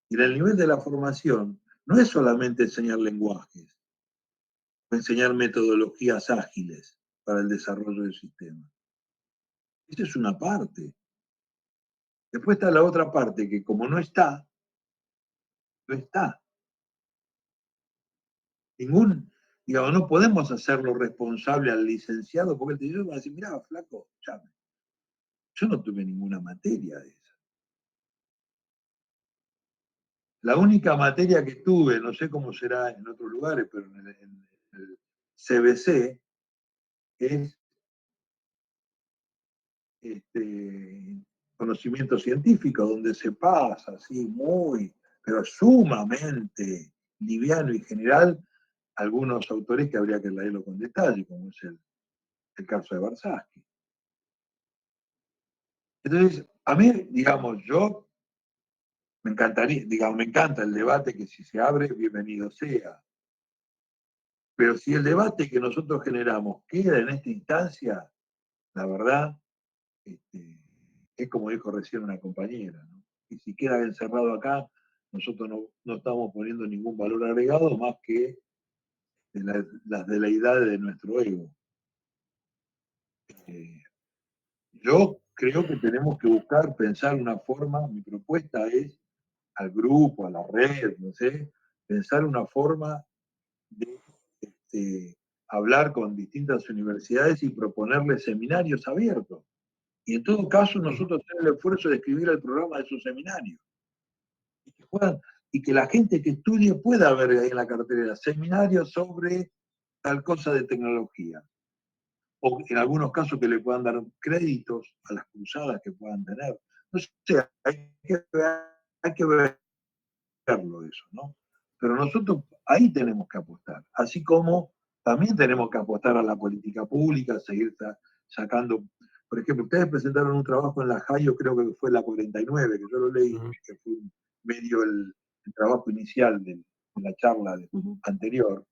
Y en el nivel de la formación no es solamente enseñar lenguajes. enseñar metodologías ágiles para el desarrollo del sistema. Esa es una parte. Después está la otra parte, que como no está, no está. Digamos, no podemos hacerlo responsable al licenciado, porque el licenciado va a decir, mirá, flaco, llame. Yo no tuve ninguna materia de esa. La única materia que tuve, no sé cómo será en otros lugares, pero en el CBC, es conocimiento científico, donde se pasa así muy, pero sumamente liviano y general, algunos autores que habría que leerlo con detalle, como es el caso de Barsaski. Entonces, a mí, digamos, yo me encantaría, digamos, me encanta el debate, que si se abre, bienvenido sea. Pero si el debate que nosotros generamos queda en esta instancia, la verdad, es como dijo recién una compañera, ¿no? Y si queda encerrado acá, nosotros no estamos poniendo ningún valor agregado más que las veleidades de nuestro ego. Yo creo que tenemos que buscar, pensar una forma, mi propuesta es al grupo, a la red, no sé, pensar una forma de hablar con distintas universidades y proponerles seminarios abiertos. Y en todo caso, nosotros hacer el esfuerzo de escribir el programa de esos seminarios. Y que la gente que estudie pueda ver ahí en la cartelera seminarios sobre tal cosa de tecnología. O en algunos casos que le puedan dar créditos a las cruzadas que puedan tener. No sé, hay que verlo eso, ¿no? Pero nosotros ahí tenemos que apostar. Así como también tenemos que apostar a la política pública, seguir sacando. Por ejemplo, ustedes presentaron un trabajo en la JAIO, creo que fue la 49, que yo lo leí, que fue medio el trabajo inicial de la charla anterior.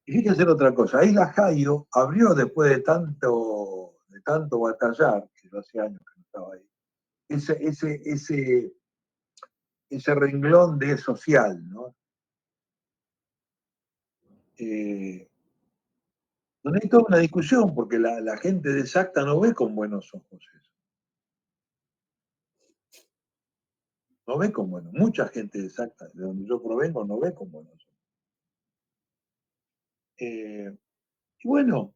Y fíjense en otra cosa, ahí la JAIO abrió después de tanto batallar, que yo hace años que no estaba ahí, ese renglón de social, ¿no? Donde hay toda una discusión, porque la gente de Exacta no ve con buenos ojos eso. No ve con buenos, mucha gente de Exacta, de donde yo provengo, no ve con buenos ojos. Y bueno,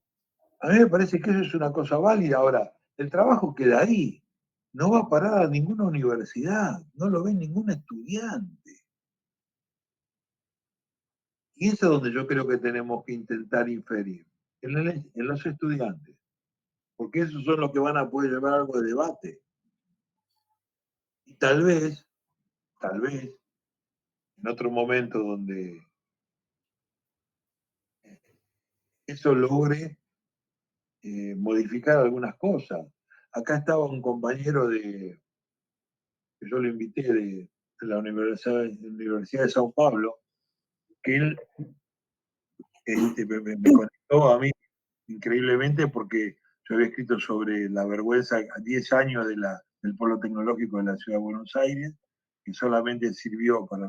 a mí me parece que eso es una cosa válida. Ahora, el trabajo queda ahí, no va a parar a ninguna universidad, no lo ve ningún estudiante. Y eso es donde yo creo que tenemos que intentar inferir, en los estudiantes, porque esos son los que van a poder llevar algo de debate. Y tal vez, en otro momento donde eso logre modificar algunas cosas. Acá estaba un compañero que yo lo invité de la Universidad de Sao Paulo, que él me conectó a mí increíblemente porque yo había escrito sobre la vergüenza a 10 años del polo tecnológico de la ciudad de Buenos Aires, que solamente sirvió para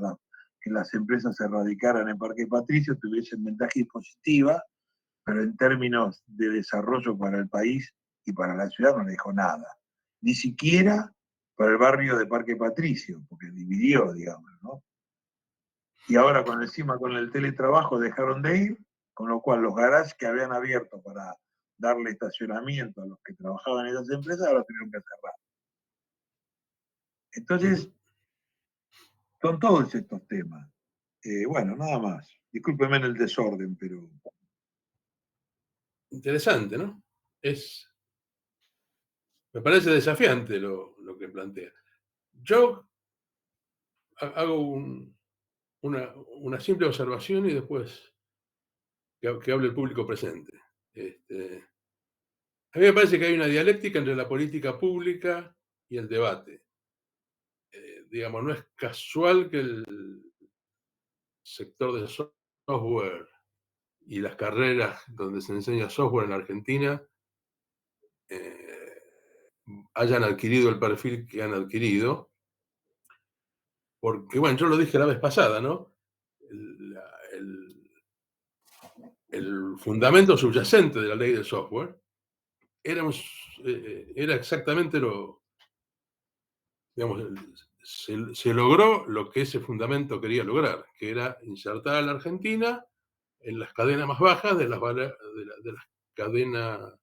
que las empresas se radicaran en Parque Patricio, tuviesen ventaja impositiva, pero en términos de desarrollo para el país y para la ciudad no le dejó nada. Ni siquiera para el barrio de Parque Patricio, porque dividió, digamos, ¿no? Y ahora encima con el teletrabajo dejaron de ir, con lo cual los garages que habían abierto para darle estacionamiento a los que trabajaban en esas empresas, ahora tuvieron que cerrar. Entonces, son todos estos temas. Bueno, nada más. Discúlpeme en el desorden, pero... Interesante, ¿no? Me parece desafiante lo que plantea. Yo hago una simple observación y después que hable el público presente. A mí me parece que hay una dialéctica entre la política pública y el debate. Digamos, no es casual que el sector de software y las carreras donde se enseña software en la Argentina hayan adquirido el perfil que han adquirido, porque, bueno, yo lo dije la vez pasada, ¿no? el fundamento subyacente de la ley del software era exactamente lo, digamos, se logró lo que ese fundamento quería lograr, que era insertar a la Argentina en las cadenas más bajas de las cadenas,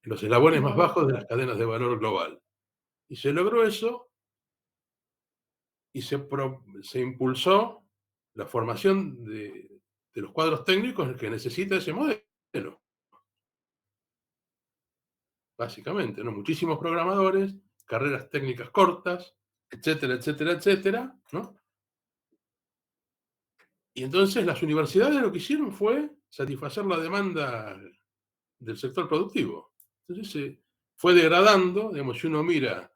en los eslabones más bajos de las cadenas de valor global. Y se logró eso y se impulsó la formación de los cuadros técnicos que necesita ese modelo. Básicamente, ¿no? Muchísimos programadores, carreras técnicas cortas, etcétera, etcétera, etcétera, ¿no? Y entonces las universidades lo que hicieron fue satisfacer la demanda del sector productivo. Entonces fue degradando, digamos, si uno mira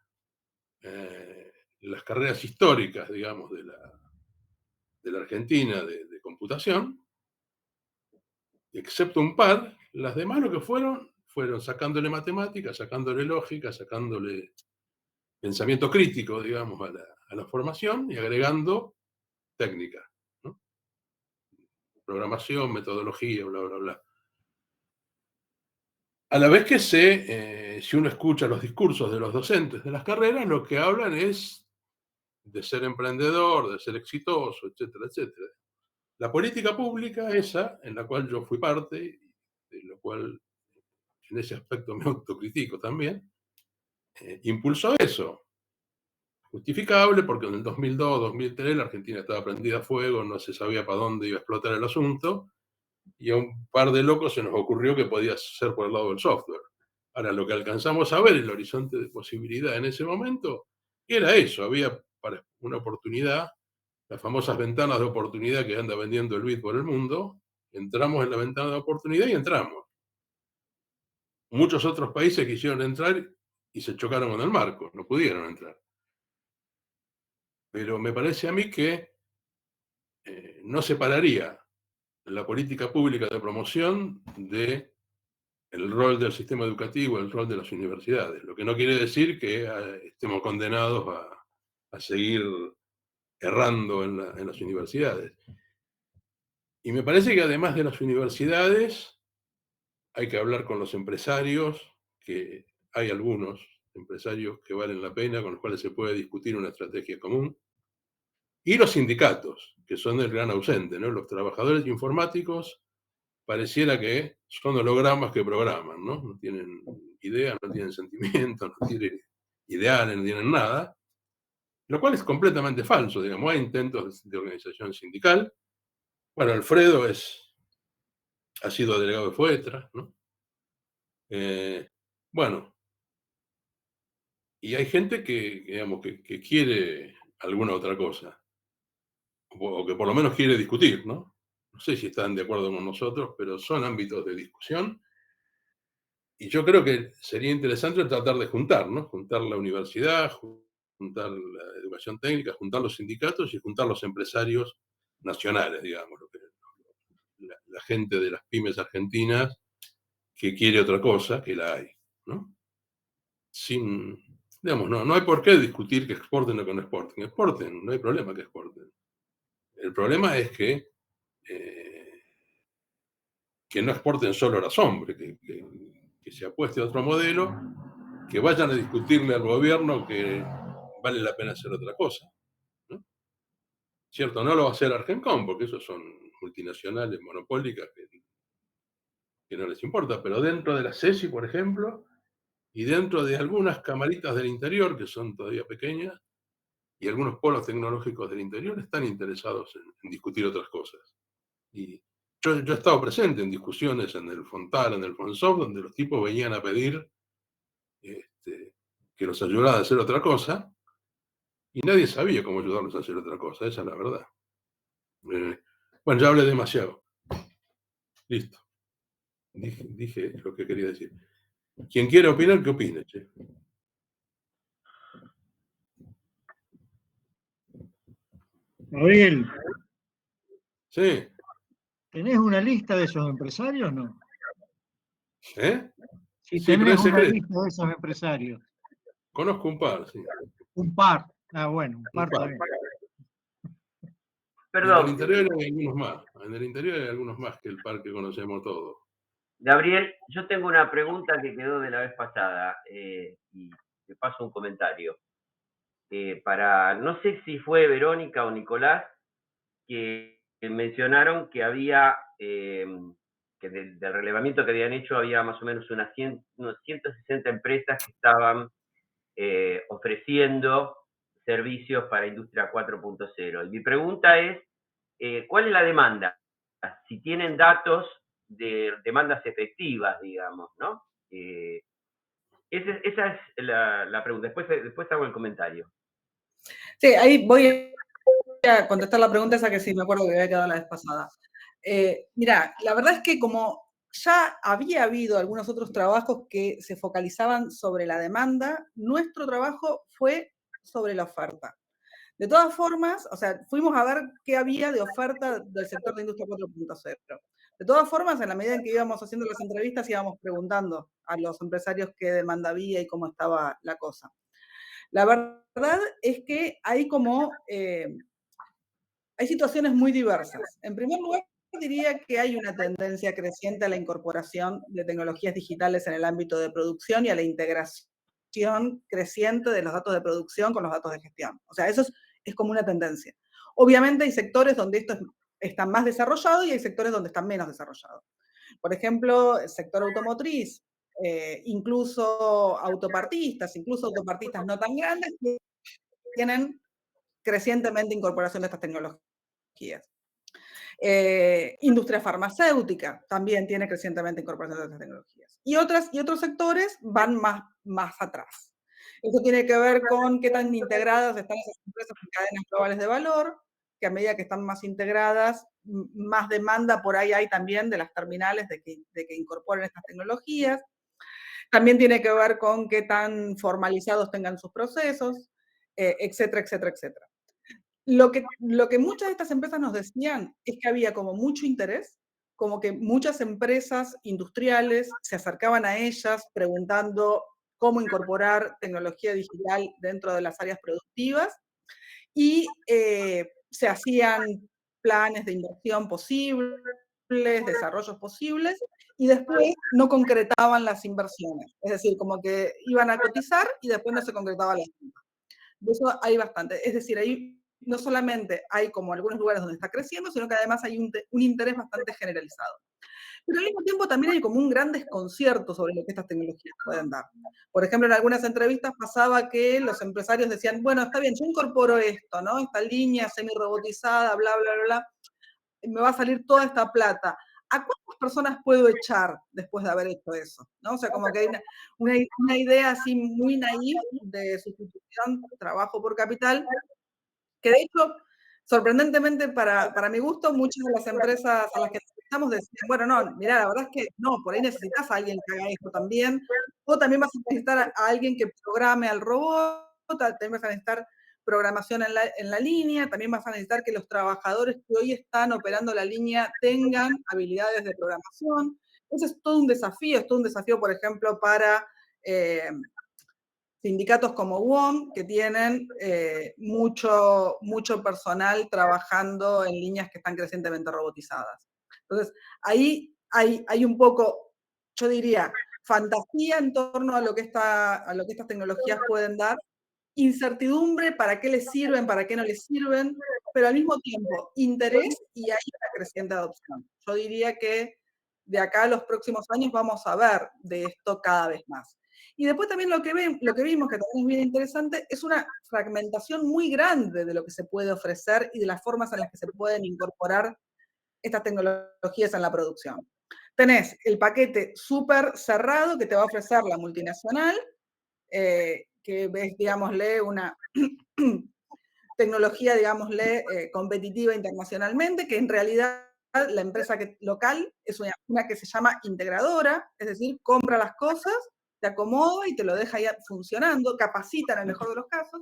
las carreras históricas, digamos, de la Argentina de computación, excepto un par, las demás lo que fueron sacándole matemáticas, sacándole lógica, sacándole pensamiento crítico, digamos, a la formación y agregando técnica, ¿no? Programación, metodología, bla, bla, bla. A la vez que si uno escucha los discursos de los docentes de las carreras, lo que hablan es de ser emprendedor, de ser exitoso, etcétera, etcétera. La política pública esa, en la cual yo fui parte, de lo cual en ese aspecto me autocritico también, impulsó eso. Justificable porque en el 2002, 2003 la Argentina estaba prendida a fuego, no se sabía para dónde iba a explotar el asunto, y a un par de locos se nos ocurrió que podía ser por el lado del software. Ahora, lo que alcanzamos a ver, el horizonte de posibilidad en ese momento, era eso, había para una oportunidad, las famosas ventanas de oportunidad que anda vendiendo el BID por el mundo, entramos en la ventana de oportunidad y entramos. Muchos otros países quisieron entrar y se chocaron con el marco, no pudieron entrar. Pero me parece a mí que no separaría la política pública de promoción del rol del sistema educativo, el rol de las universidades. Lo que no quiere decir que estemos condenados a seguir errando en las universidades. Y me parece que además de las universidades, hay que hablar con los empresarios, que hay algunos empresarios que valen la pena, con los cuales se puede discutir una estrategia común, y los sindicatos, que son el gran ausente, ¿no? Los trabajadores informáticos pareciera que son hologramas que programan, ¿no? No tienen ideas, no tienen sentimientos, no tienen ideales, no tienen nada, lo cual es completamente falso, digamos, hay intentos de organización sindical. Bueno, Alfredo ha sido delegado de FOETRA, ¿no? Bueno, y hay gente digamos, que quiere alguna otra cosa, o que por lo menos quiere discutir, ¿no? No sé si están de acuerdo con nosotros, pero son ámbitos de discusión. Y yo creo que sería interesante tratar de juntar, ¿no? Juntar la universidad, juntar la educación técnica, juntar los sindicatos y juntar los empresarios nacionales, digamos, la gente de las pymes argentinas que quiere otra cosa, que la hay, ¿no? Digamos, no hay por qué discutir que exporten o que no exporten. Exporten, no hay problema que exporten. El problema es que no exporten solo horas hombre, que se apueste a otro modelo, que vayan a discutirle al gobierno que vale la pena hacer otra cosa, ¿no? Cierto, no lo va a hacer Argencom, porque esos son multinacionales monopólicas que no les importa, pero dentro de la CESI, por ejemplo, y dentro de algunas camaritas del interior, que son todavía pequeñas, y algunos polos tecnológicos del interior están interesados en discutir otras cosas. Y yo he estado presente en discusiones en el Fontal, en el Fonsoft, donde los tipos venían a pedir que los ayudara a hacer otra cosa, y nadie sabía cómo ayudarlos a hacer otra cosa, esa es la verdad. Bueno, ya hablé demasiado. Listo. Dije lo que quería decir. Quien quiera opinar, que opine, che. Gabriel, Sí. ¿tenés una lista de esos empresarios o no? ¿Eh? Si Sí, pero tenés es una secreto. lista de esos empresarios. Conozco un par, sí. Un par. Ah, bueno, un par Un par. también. En el Perdón, interior hay algunos más. En el interior hay algunos más que el parque conocemos todos. Gabriel, yo tengo una pregunta que quedó de la vez pasada y te paso un comentario. No sé si fue Verónica o Nicolás, que mencionaron que había, que del relevamiento que habían hecho, había más o menos unos 160 empresas que estaban ofreciendo servicios para Industria 4.0. Y mi pregunta es, ¿cuál es la demanda? Si tienen datos de demandas efectivas, digamos, ¿no? Esa es la pregunta. Después hago el comentario. Sí, ahí voy a contestar la pregunta esa que sí me acuerdo que había quedado la vez pasada. Mira, la verdad es que como ya había habido algunos otros trabajos que se focalizaban sobre la demanda, nuestro trabajo fue sobre la oferta. De todas formas, o sea, fuimos a ver qué había de oferta del sector de Industria 4.0. De todas formas, en la medida en que íbamos haciendo las entrevistas, íbamos preguntando a los empresarios qué demanda había y cómo estaba la cosa. La verdad es que hay hay situaciones muy diversas. En primer lugar, diría que hay una tendencia creciente a la incorporación de tecnologías digitales en el ámbito de producción y a la integración creciente de los datos de producción con los datos de gestión. O sea, eso es como una tendencia. Obviamente hay sectores donde esto está más desarrollado y hay sectores donde está menos desarrollado. Por ejemplo, el sector automotriz, incluso autopartistas no tan grandes, tienen crecientemente incorporación de estas tecnologías. Industria farmacéutica también tiene crecientemente incorporación de estas tecnologías. Y otros sectores van más atrás. Esto tiene que ver con qué tan integradas están esas empresas en cadenas globales de valor, que a medida que están más integradas, más demanda por ahí hay también de las terminales de que incorporen estas tecnologías. También tiene que ver con qué tan formalizados tengan sus procesos, etcétera, etcétera, etcétera. Lo que muchas de estas empresas nos decían es que había como mucho interés, como que muchas empresas industriales se acercaban a ellas preguntando cómo incorporar tecnología digital dentro de las áreas productivas y se hacían planes de inversión posibles, desarrollos posibles, y después no concretaban las inversiones. Es decir, como que iban a cotizar y después no se concretaba la inversión. De eso hay bastante. Es decir, ahí no solamente hay como algunos lugares donde está creciendo, sino que además hay un interés bastante generalizado. Pero al mismo tiempo también hay como un gran desconcierto sobre lo que estas tecnologías pueden dar. Por ejemplo, en algunas entrevistas pasaba que los empresarios decían, bueno, está bien, yo incorporo esto, ¿no? Esta línea semi-robotizada, bla, bla, bla, bla, me va a salir toda esta plata. ¿A cuántas personas puedo echar después de haber hecho eso? ¿No? O sea, como que hay una idea así muy naif de sustitución trabajo por capital, que de hecho, sorprendentemente para mi gusto, muchas de las empresas a las que necesitamos decían, bueno, no, mira, la verdad es que no, por ahí necesitas a alguien que haga esto también, o también vas a necesitar a alguien que programe al robot, también vas a necesitar programación en la línea, también vas a necesitar que los trabajadores que hoy están operando la línea tengan habilidades de programación. Eso es todo un desafío, por ejemplo, para sindicatos como UOM, que tienen mucho personal trabajando en líneas que están crecientemente robotizadas. Entonces, ahí hay un poco, yo diría, fantasía en torno a lo que estas tecnologías pueden dar, incertidumbre para qué les sirven, para qué no les sirven, pero al mismo tiempo interés y hay una creciente adopción. Yo diría que de acá a los próximos años vamos a ver de esto cada vez más. Y después también lo que vimos, que también es bien interesante, es una fragmentación muy grande de lo que se puede ofrecer y de las formas en las que se pueden incorporar estas tecnologías en la producción. Tenés el paquete súper cerrado que te va a ofrecer la multinacional, que es, digámosle, una tecnología, digámosle, competitiva internacionalmente, que en realidad la empresa local es una que se llama integradora, es decir, compra las cosas, te acomoda y te lo deja ya funcionando, capacita en el mejor de los casos.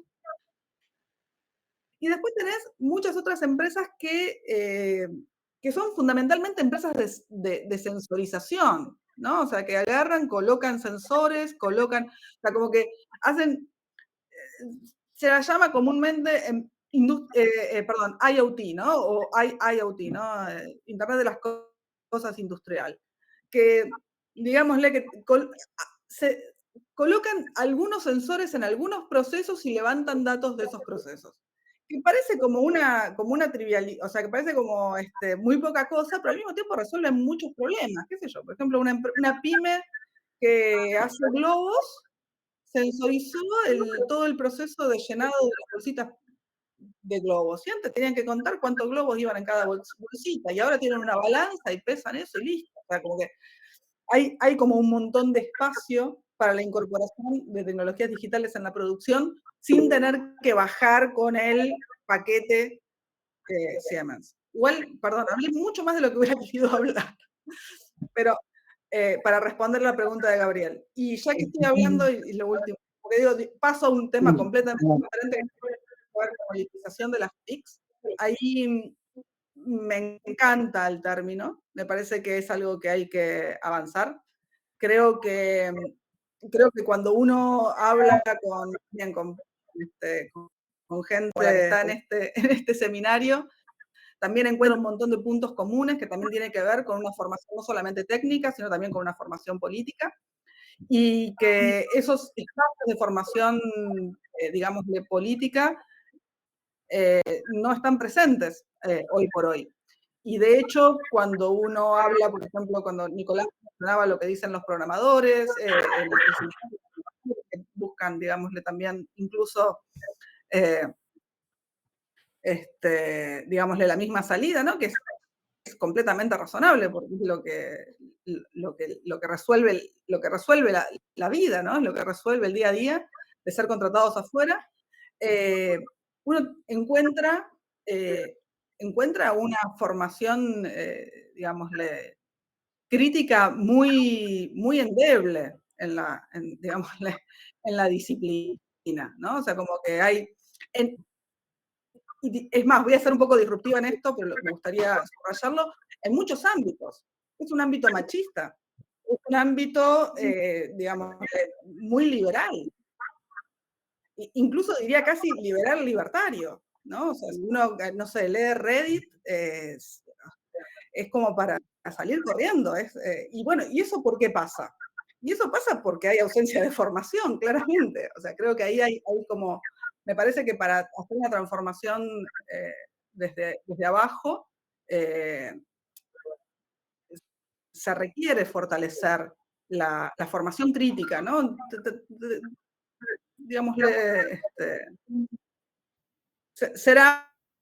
Y después tenés muchas otras empresas que son fundamentalmente empresas de sensorización, ¿no? O sea, que agarran, colocan sensores, o sea, como que hacen, se las llama comúnmente IoT, ¿no? O IoT, ¿no? Internet de las cosas industrial. Que, digámosle, que se colocan algunos sensores en algunos procesos y levantan datos de esos procesos. Que parece como una trivialidad, o sea, que parece como muy poca cosa, pero al mismo tiempo resuelven muchos problemas. ¿Qué sé yo? Por ejemplo, una pyme que hace globos sensorizó todo el proceso de llenado de las bolsitas de globos. Y antes tenían que contar cuántos globos iban en cada bolsita, y ahora tienen una balanza y pesan eso y listo. O sea, como que hay como un montón de espacio para la incorporación de tecnologías digitales en la producción sin tener que bajar con el paquete Siemens. Igual, perdón, hablé mucho más de lo que hubiera querido hablar, pero para responder la pregunta de Gabriel. Y ya que estoy hablando, y lo último, porque digo, paso a un tema completamente diferente que tiene que ver con la politización de las TICs. Ahí me encanta el término, me parece que es algo que hay que avanzar. Creo que cuando uno habla con gente que está en este seminario, también encuentra un montón de puntos comunes que también tienen que ver con una formación no solamente técnica, sino también con una formación política, y que esos espacios de formación, digamos, de política, no están presentes hoy por hoy. Y de hecho, cuando uno habla, por ejemplo, cuando Nicolás mencionaba lo que dicen los programadores, que buscan, digámosle, también incluso, digámosle, la misma salida, ¿no? Que es completamente razonable, porque es lo que resuelve la vida, ¿no? Es lo que resuelve el día a día de ser contratados afuera. Uno encuentra una formación, digámosle, crítica muy, muy endeble digámosle, en la disciplina, ¿no? O sea, como que hay... es más, voy a ser un poco disruptiva en esto, pero me gustaría subrayarlo, en muchos ámbitos. Es un ámbito machista, es un ámbito, digamos, muy liberal. Incluso diría casi liberal libertario, ¿no? O sea, si uno, no sé, lee Reddit, es como para salir corriendo. Y bueno, ¿y eso por qué pasa? Y eso pasa porque hay ausencia de formación, claramente. O sea, creo que ahí hay como, me parece que para hacer una transformación desde abajo, se requiere fortalecer la formación crítica, ¿no? Digámosle, ser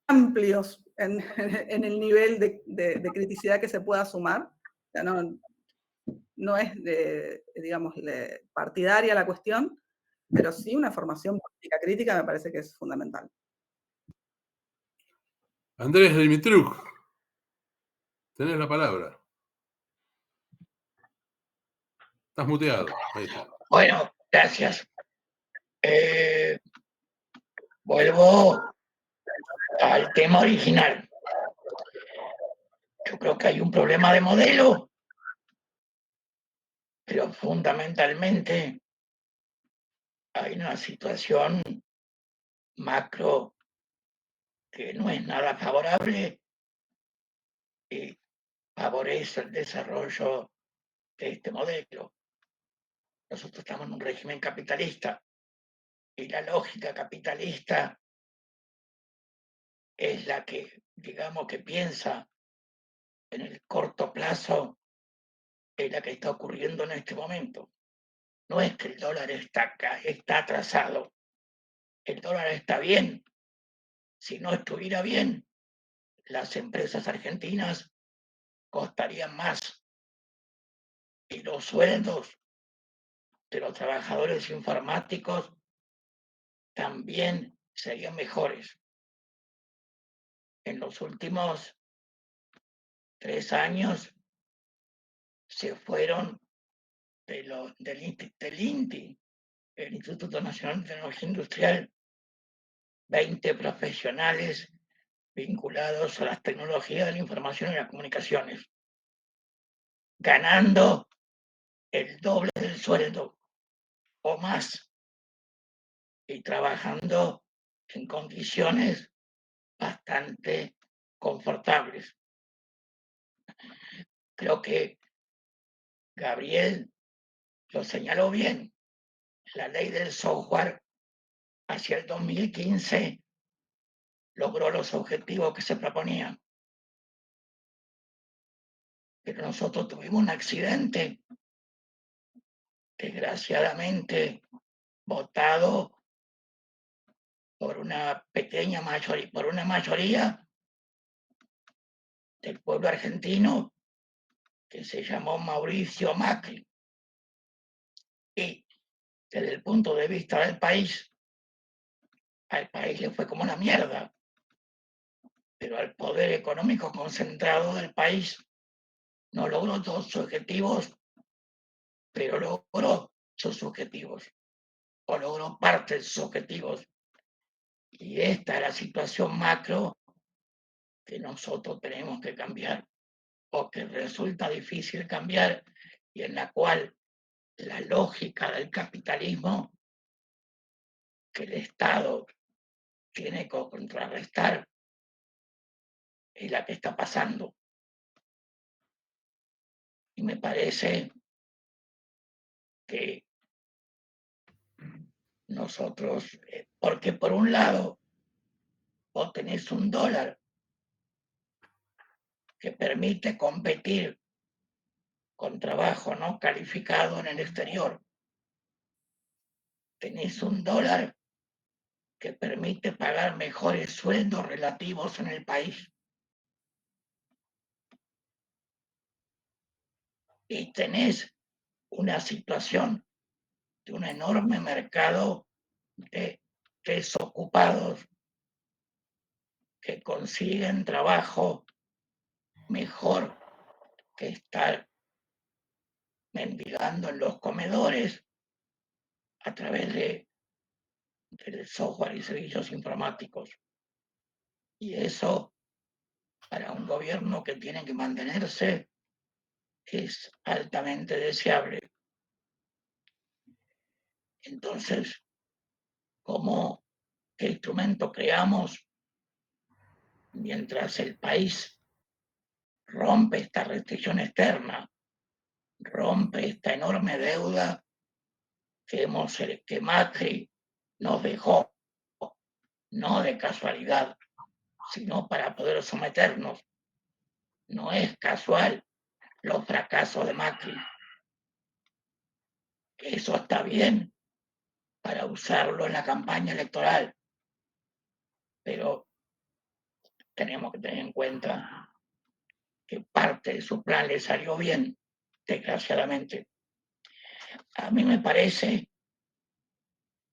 amplios en el nivel de criticidad que se pueda sumar. O sea, no es, digamos, partidaria la cuestión, pero sí una formación política crítica me parece que es fundamental. Andrés Dimitruk, tenés la palabra. Estás muteado. Ahí está. Bueno, gracias. Vuelvo al tema original. Yo creo que hay un problema de modelo, pero fundamentalmente hay una situación macro que no es nada favorable y favorece el desarrollo de este modelo. Nosotros estamos en un régimen capitalista y la lógica capitalista es la que, digamos, que piensa en el corto plazo, es la que está ocurriendo en este momento. No es que el dólar está atrasado, el dólar está bien. Si no estuviera bien, las empresas argentinas costarían más y los sueldos de los trabajadores informáticos también serían mejores. En los últimos 3 años se fueron del INTI, el Instituto Nacional de Tecnología Industrial, 20 profesionales vinculados a las tecnologías de la información y las comunicaciones, ganando el doble del sueldo o más y trabajando en condiciones bastante confortables. Creo que Gabriel lo señaló bien. La ley del software hacia el 2015 logró los objetivos que se proponían. Pero nosotros tuvimos un accidente, desgraciadamente votado por una pequeña mayoría, por una mayoría del pueblo argentino que se llamó Mauricio Macri. Y desde el punto de vista del país, al país le fue como la mierda, pero al poder económico concentrado del país no logró todos sus objetivos, pero logró sus objetivos, o logró parte de sus objetivos. Y esta es la situación macro que nosotros tenemos que cambiar, o que resulta difícil cambiar, y en la cual la lógica del capitalismo que el Estado tiene que contrarrestar es la que está pasando. Y me parece que nosotros, porque por un lado, vos tenés un dólar que permite competir con trabajo no calificado en el exterior. Tenés un dólar que permite pagar mejores sueldos relativos en el país. Y tenés una situación de un enorme mercado de desocupados que consiguen trabajo mejor que estar mendigando en los comedores a través del software y servicios informáticos. Y eso, para un gobierno que tiene que mantenerse, es altamente deseable. Entonces, ¿qué instrumento creamos mientras el país rompe esta restricción externa, rompe esta enorme deuda que Macri nos dejó, no de casualidad, sino para poder someternos? No es casual los fracasos de Macri. Eso está bien para usarlo en la campaña electoral, pero tenemos que tener en cuenta que parte de su plan le salió bien, desgraciadamente. A mí me parece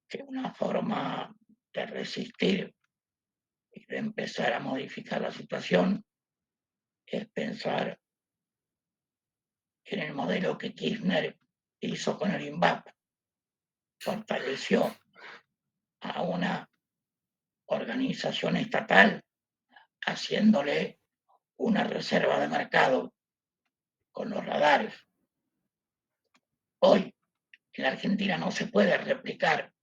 que una forma de resistir y de empezar a modificar la situación es pensar en el modelo que Kirchner hizo con el INVAP. Fortaleció a una organización estatal haciéndole una reserva de mercado con los radares. Hoy en Argentina no se puede replicar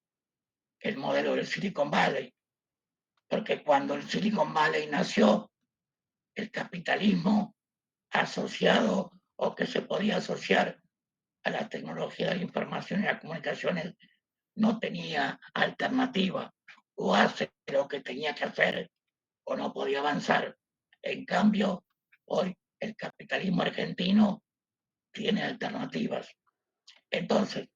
el modelo del Silicon Valley, porque cuando el Silicon Valley nació, el capitalismo asociado o que se podía asociar a la tecnología de la información y las comunicaciones no tenía alternativa, o hace lo que tenía que hacer o no podía avanzar. En cambio, hoy el capitalismo argentino tiene alternativas. Entonces,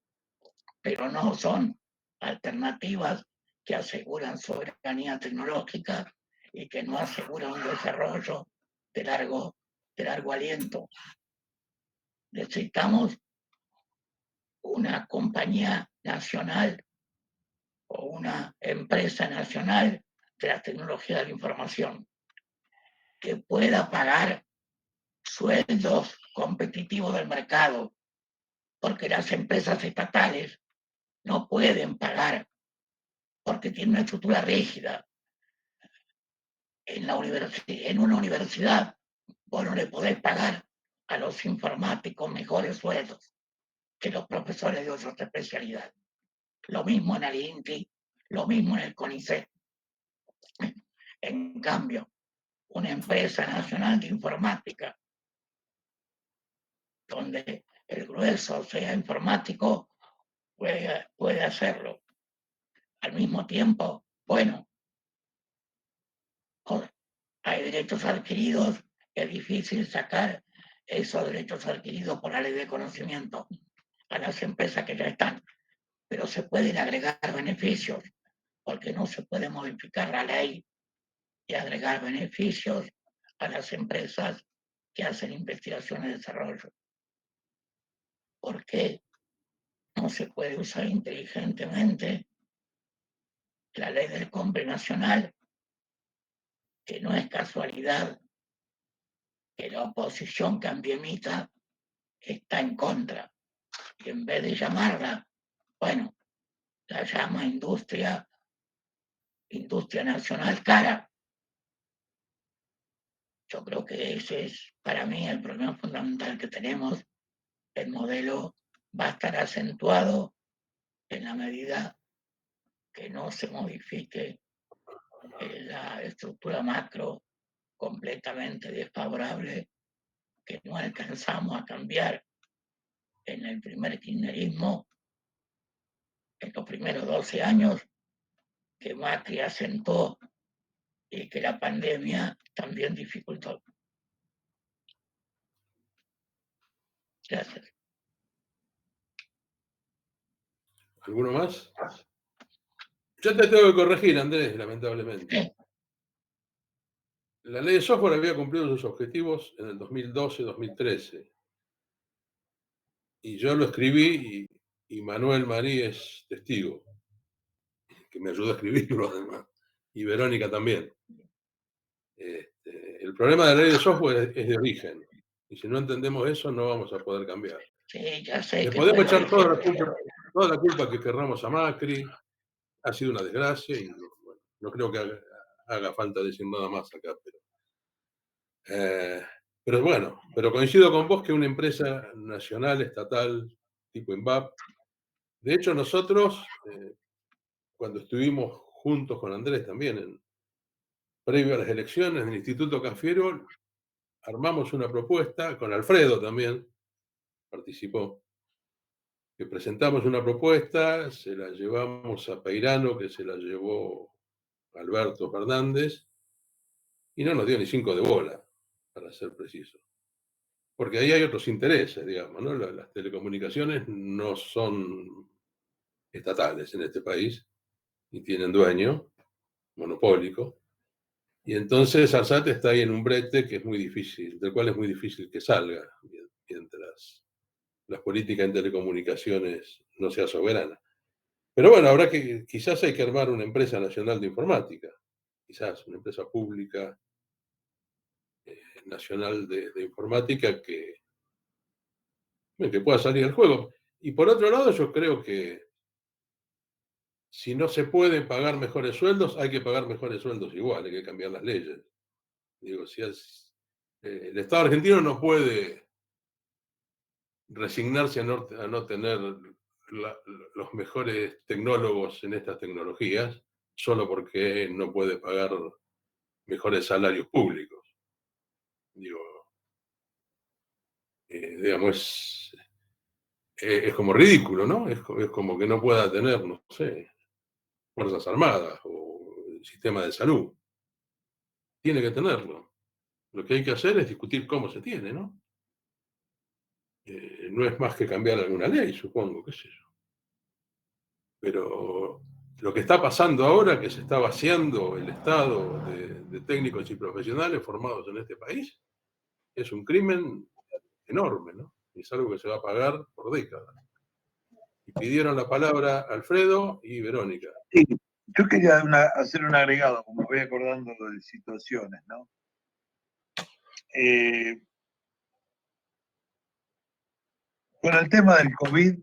pero no son alternativas que aseguran soberanía tecnológica y que no aseguran un desarrollo de largo aliento. Necesitamos una compañía nacional o una empresa nacional de la tecnología de la información que pueda pagar sueldos competitivos del mercado, porque las empresas estatales no pueden pagar porque tienen una estructura rígida. En una universidad vos no le podés pagar a los informáticos mejores sueldos que los profesores de otras especialidades. Lo mismo en el INTI, lo mismo en el CONICET. En cambio, una empresa nacional de informática, donde el grueso sea informático, puede hacerlo. Al mismo tiempo, bueno, hay derechos adquiridos, es difícil sacar esos derechos adquiridos por la ley de conocimiento a las empresas que ya están, pero se pueden agregar beneficios, porque no se puede modificar la ley y agregar beneficios a las empresas que hacen investigación y desarrollo. ¿Por qué no se puede usar inteligentemente la ley del COMPRE nacional, que no es casualidad que la oposición cambiemita está en contra? Y en vez de llamarla, bueno, la llama industria nacional cara. Yo creo que ese es para mí el problema fundamental que tenemos. El modelo va a estar acentuado en la medida que no se modifique la estructura macro completamente desfavorable, que no alcanzamos a cambiar en el primer kirchnerismo, en los primeros 12 años, que Macri asentó y que la pandemia también dificultó. Gracias. ¿Alguno más? Yo te tengo que corregir, Andrés, lamentablemente. Sí. La ley de software había cumplido sus objetivos en el 2012-2013. Y yo lo escribí y Manuel Marí es testigo, que me ayudó a escribirlo además. Y Verónica también. El problema de la ley de software es de origen. Y si no entendemos eso, no vamos a poder cambiar. Sí, ya sé Le que podemos fue echar toda la culpa que querramos a Macri. Ha sido una desgracia y bueno, no creo que haga falta decir nada más acá. Pero bueno, pero coincido con vos que una empresa nacional, estatal, tipo INVAP, de hecho nosotros, cuando estuvimos juntos con Andrés también, previo a las elecciones del Instituto Cafiero, armamos una propuesta, con Alfredo también participó, que presentamos una propuesta, se la llevamos a Peirano, que se la llevó Alberto Fernández, y no nos dio ni 5 de bola, para ser preciso. Porque ahí hay otros intereses, digamos, ¿no? Las telecomunicaciones no son estatales en este país y tienen dueño monopólico. Y entonces Arsat está ahí en un brete que es muy difícil, del cual es muy difícil que salga, mientras las políticas en telecomunicaciones no sea soberana. Pero bueno, quizás hay que armar una empresa nacional de informática, quizás una empresa pública nacional de informática que pueda salir al juego. Y por otro lado, yo creo que si no se pueden pagar mejores sueldos, hay que pagar mejores sueldos igual, hay que cambiar las leyes. Digo, el Estado argentino no puede resignarse a no tener los mejores tecnólogos en estas tecnologías solo porque no puede pagar mejores salarios públicos. Digo, digamos, es como ridículo, ¿no? Es como que no pueda tener, no sé, Fuerzas Armadas o el sistema de salud. Tiene que tenerlo. Lo que hay que hacer es discutir cómo se tiene, ¿no? No es más que cambiar alguna ley, supongo, qué sé yo. Pero lo que está pasando ahora, que se está vaciando el Estado de técnicos y profesionales formados en este país, es un crimen enorme, ¿no? Y es algo que se va a pagar por décadas. Y pidieron la palabra Alfredo y Verónica. Sí, yo quería hacer un agregado, como voy acordando de situaciones, ¿no? Con el tema del COVID,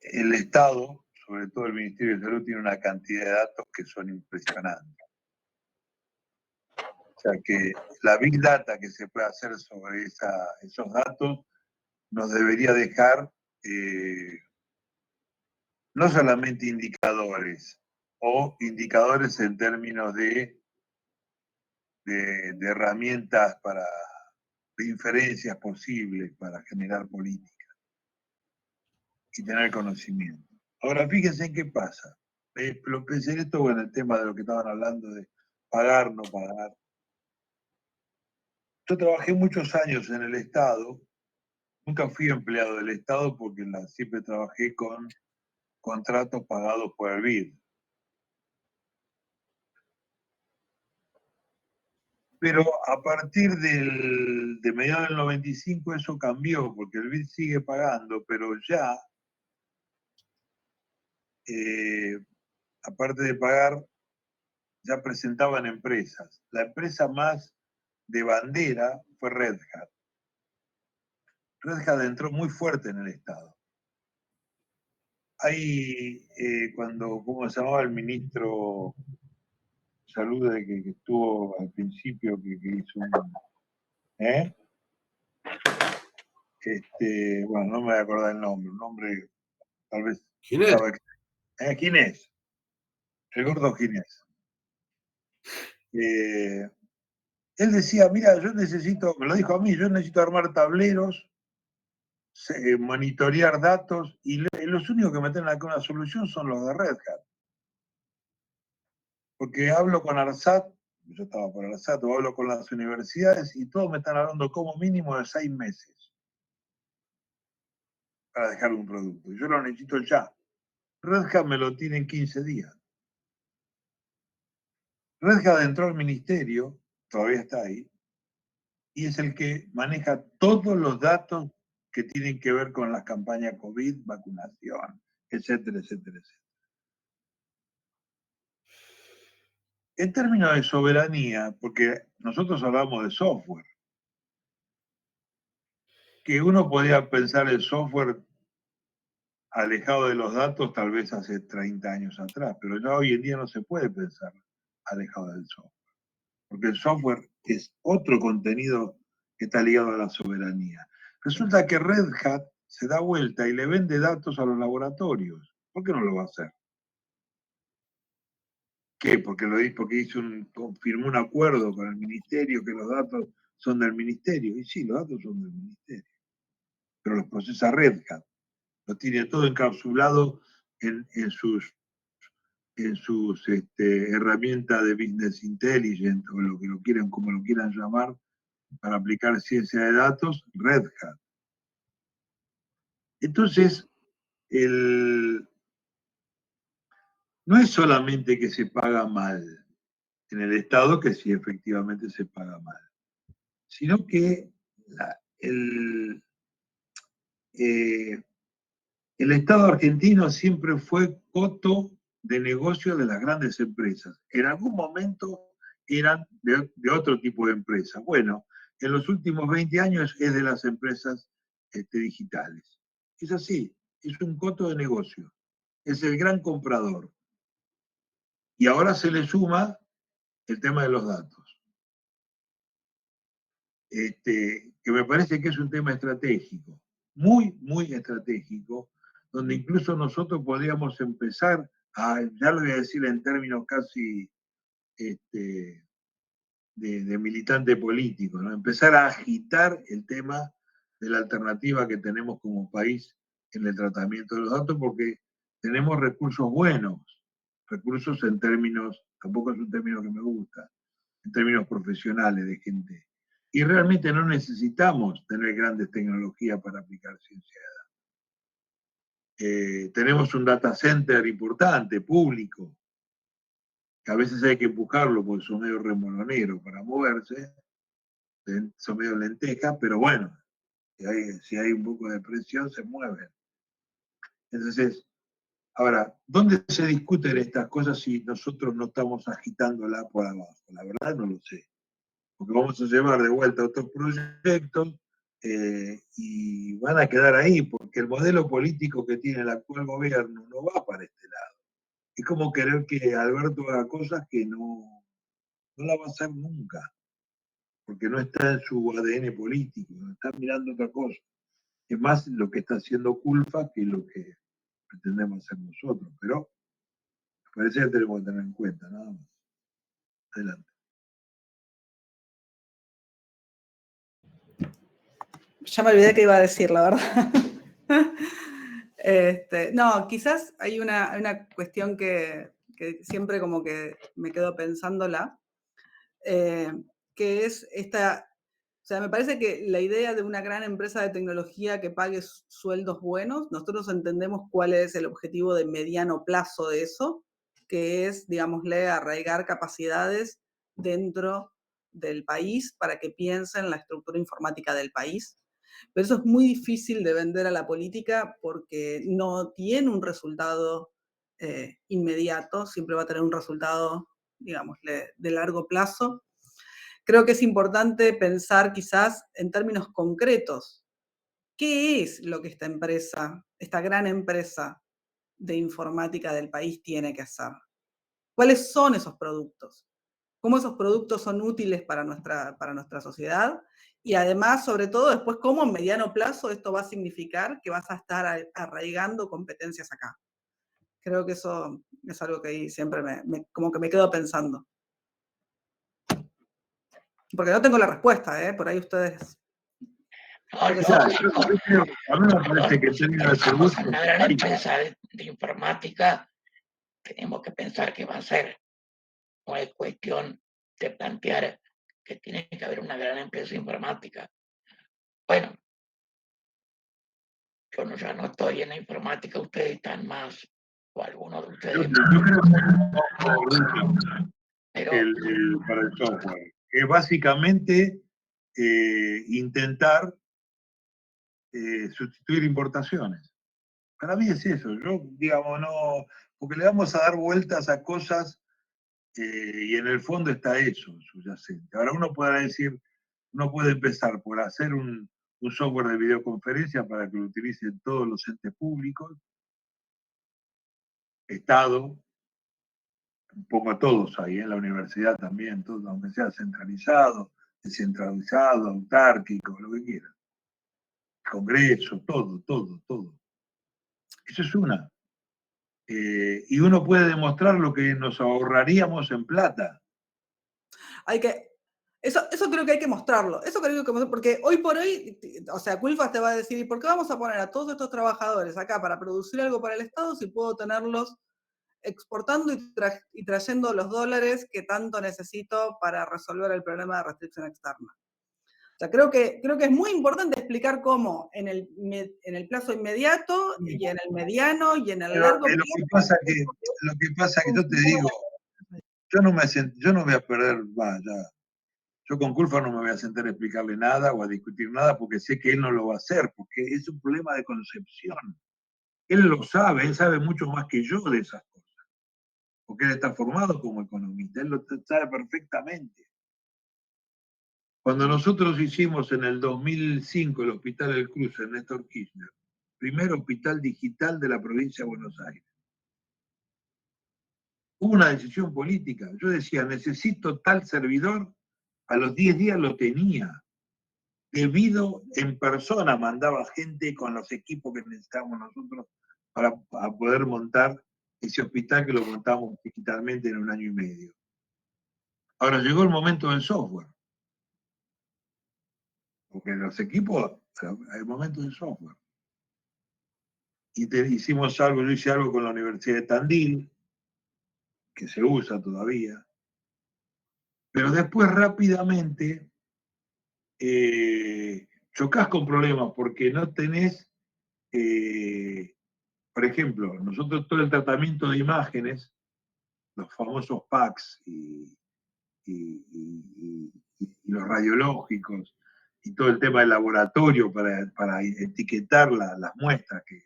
el Estado, sobre todo el Ministerio de Salud, tiene una cantidad de datos que son impresionantes. O sea que la Big Data que se puede hacer sobre esos datos nos debería dejar no solamente indicadores o indicadores en términos de herramientas de inferencias posibles para generar política y tener conocimiento. Ahora, fíjense en qué pasa. Lo pensé en esto, bueno, el tema de lo que estaban hablando de pagar, no pagar. Yo trabajé muchos años en el Estado, nunca fui empleado del Estado porque siempre trabajé con contratos pagados por el BID. Pero a partir de mediados del 95 eso cambió, porque el BID sigue pagando, pero ya, aparte de pagar, ya presentaban empresas. La empresa más de bandera fue Red Hat. Red Hat entró muy fuerte en el Estado. Ahí, ¿cómo se llamaba el ministro de Salud que estuvo al principio, que hizo un... bueno, no me voy a acordar el nombre, un nombre tal vez... Ginés. Ginés, el gordo Ginés. Él decía, mira, yo necesito, me lo dijo a mí, yo necesito armar tableros, monitorear datos, y los únicos que me tienen acá una solución son los de Red Hat. Porque hablo con ARSAT, yo estaba por ARSAT, o hablo con las universidades, y todos me están hablando como mínimo de 6 meses para dejar un producto. Y yo lo necesito ya. Red Hat me lo tiene en 15 días. Red Hat entró al ministerio, todavía está ahí, y es el que maneja todos los datos que tienen que ver con las campañas COVID, vacunación, etcétera, etcétera, etcétera. En términos de soberanía, porque nosotros hablamos de software, que uno podía pensar el software alejado de los datos tal vez hace 30 años atrás, pero ya hoy en día no se puede pensar alejado del software, porque el software es otro contenido que está ligado a la soberanía. Resulta que Red Hat se da vuelta y le vende datos a los laboratorios. ¿Por qué no lo va a hacer? ¿Qué? Porque firmó un acuerdo con el ministerio que los datos son del ministerio. Y sí, los datos son del ministerio. Pero los procesa Red Hat. Lo tiene todo encapsulado en sus herramientas de business intelligence, o lo que lo quieran, como lo quieran llamar, para aplicar ciencia de datos, Red Hat. Entonces, no es solamente que se paga mal en el Estado, que sí efectivamente se paga mal, sino que el Estado argentino siempre fue coto de negocio de las grandes empresas. En algún momento eran de otro tipo de empresas. Bueno, en los últimos 20 años es de las empresas digitales. Es así, es un coto de negocio. Es el gran comprador. Y ahora se le suma el tema de los datos. Que me parece que es un tema estratégico, muy, muy estratégico, donde incluso nosotros podríamos empezar ya lo voy a decir en términos casi de militante político, ¿no? Empezar a agitar el tema de la alternativa que tenemos como país en el tratamiento de los datos, porque tenemos recursos buenos, recursos en términos, tampoco es un término que me gusta, en términos profesionales de gente. Y realmente no necesitamos tener grandes tecnologías para aplicar ciencia de datos. Tenemos un data center importante, público, que a veces hay que empujarlo porque son medio remoloneros para moverse, son medio lentejas, pero bueno, si hay un poco de presión se mueven. Entonces, ahora, ¿dónde se discuten estas cosas si nosotros no estamos agitándola por abajo? La verdad no lo sé. Porque vamos a llevar de vuelta otros proyectos y van a quedar ahí, porque el modelo político que tiene el actual gobierno no va para este lado. Es como querer que Alberto haga cosas que no la va a hacer nunca, porque no está en su ADN político, está mirando otra cosa. Es más lo que está haciendo Culfa que lo que pretendemos hacer nosotros, pero Por eso ya tenemos que tener en cuenta, nada más. Adelante. Ya me olvidé que iba a decir, la verdad. No, quizás hay una cuestión que siempre como que me quedo pensándola, que es esta, o sea, me parece que la idea de una gran empresa de tecnología que pague sueldos buenos, nosotros entendemos cuál es el objetivo de mediano plazo de eso, que es, digámosle, arraigar capacidades dentro del país para que piensen la estructura informática del país. Pero eso es muy difícil de vender a la política porque no tiene un resultado inmediato, siempre va a tener un resultado, digamos, de largo plazo. Creo que es importante pensar quizás en términos concretos. ¿Qué es lo que esta empresa, esta gran empresa de informática del país tiene que hacer? ¿Cuáles son esos productos? ¿Cómo esos productos son útiles para nuestra sociedad? Y además, sobre todo, después, cómo en mediano plazo esto va a significar que vas a estar arraigando competencias acá. Creo que eso es algo que ahí siempre como que me quedo pensando. Porque no tengo la respuesta, ¿eh? Por ahí ustedes... A mí me parece que tenemos una gran empresa de informática, tenemos que pensar qué va a ser. No es cuestión de plantear que tiene que haber una gran empresa informática. Bueno, yo ya no estoy en la informática, ustedes están más, o algunos de ustedes. Yo creo que para el software es básicamente intentar sustituir importaciones. Para mí es eso. Yo, digamos, no, porque le vamos a dar vueltas a cosas y en el fondo está eso subyacente. Ahora uno podrá decir, uno puede empezar por hacer un software de videoconferencia para que lo utilicen todos los entes públicos, Estado, pongo todos ahí, en la universidad también, todo, aunque sea centralizado, descentralizado, autárquico, lo que quieran. Congreso, todo. Eso es una. Y uno puede demostrar lo que nos ahorraríamos en plata. Eso creo que hay que mostrarlo. Eso creo que porque hoy por hoy, o sea, Culfas te va a decir, ¿y por qué vamos a poner a todos estos trabajadores acá para producir algo para el Estado si puedo tenerlos exportando y trayendo los dólares que tanto necesito para resolver el problema de restricción externa? O sea, creo que es muy importante explicar cómo en el plazo inmediato y en el mediano y en el largo plazo. Lo que pasa que yo te digo, yo no voy a perder, yo con Culfas no me voy a sentar a explicarle nada o a discutir nada porque sé que él no lo va a hacer, porque es un problema de concepción. Él lo sabe, él sabe mucho más que yo de esas cosas, porque él está formado como economista, él lo sabe perfectamente. Cuando nosotros hicimos en el 2005 el Hospital del Cruce, Néstor Kirchner, primer hospital digital de la provincia de Buenos Aires, hubo una decisión política. Yo decía, necesito tal servidor, a los 10 días lo tenía. Debido en persona, mandaba gente con los equipos que necesitábamos nosotros para poder montar ese hospital que lo montamos digitalmente en 1 año y medio. Ahora llegó el momento del software. Porque en los equipos hay momento del software. Y hicimos algo, yo hice algo con la Universidad de Tandil, que se usa todavía. Pero después rápidamente chocás con problemas porque no tenés, por ejemplo, nosotros todo el tratamiento de imágenes, los famosos PACS y los radiológicos, y todo el tema del laboratorio para etiquetar las muestras que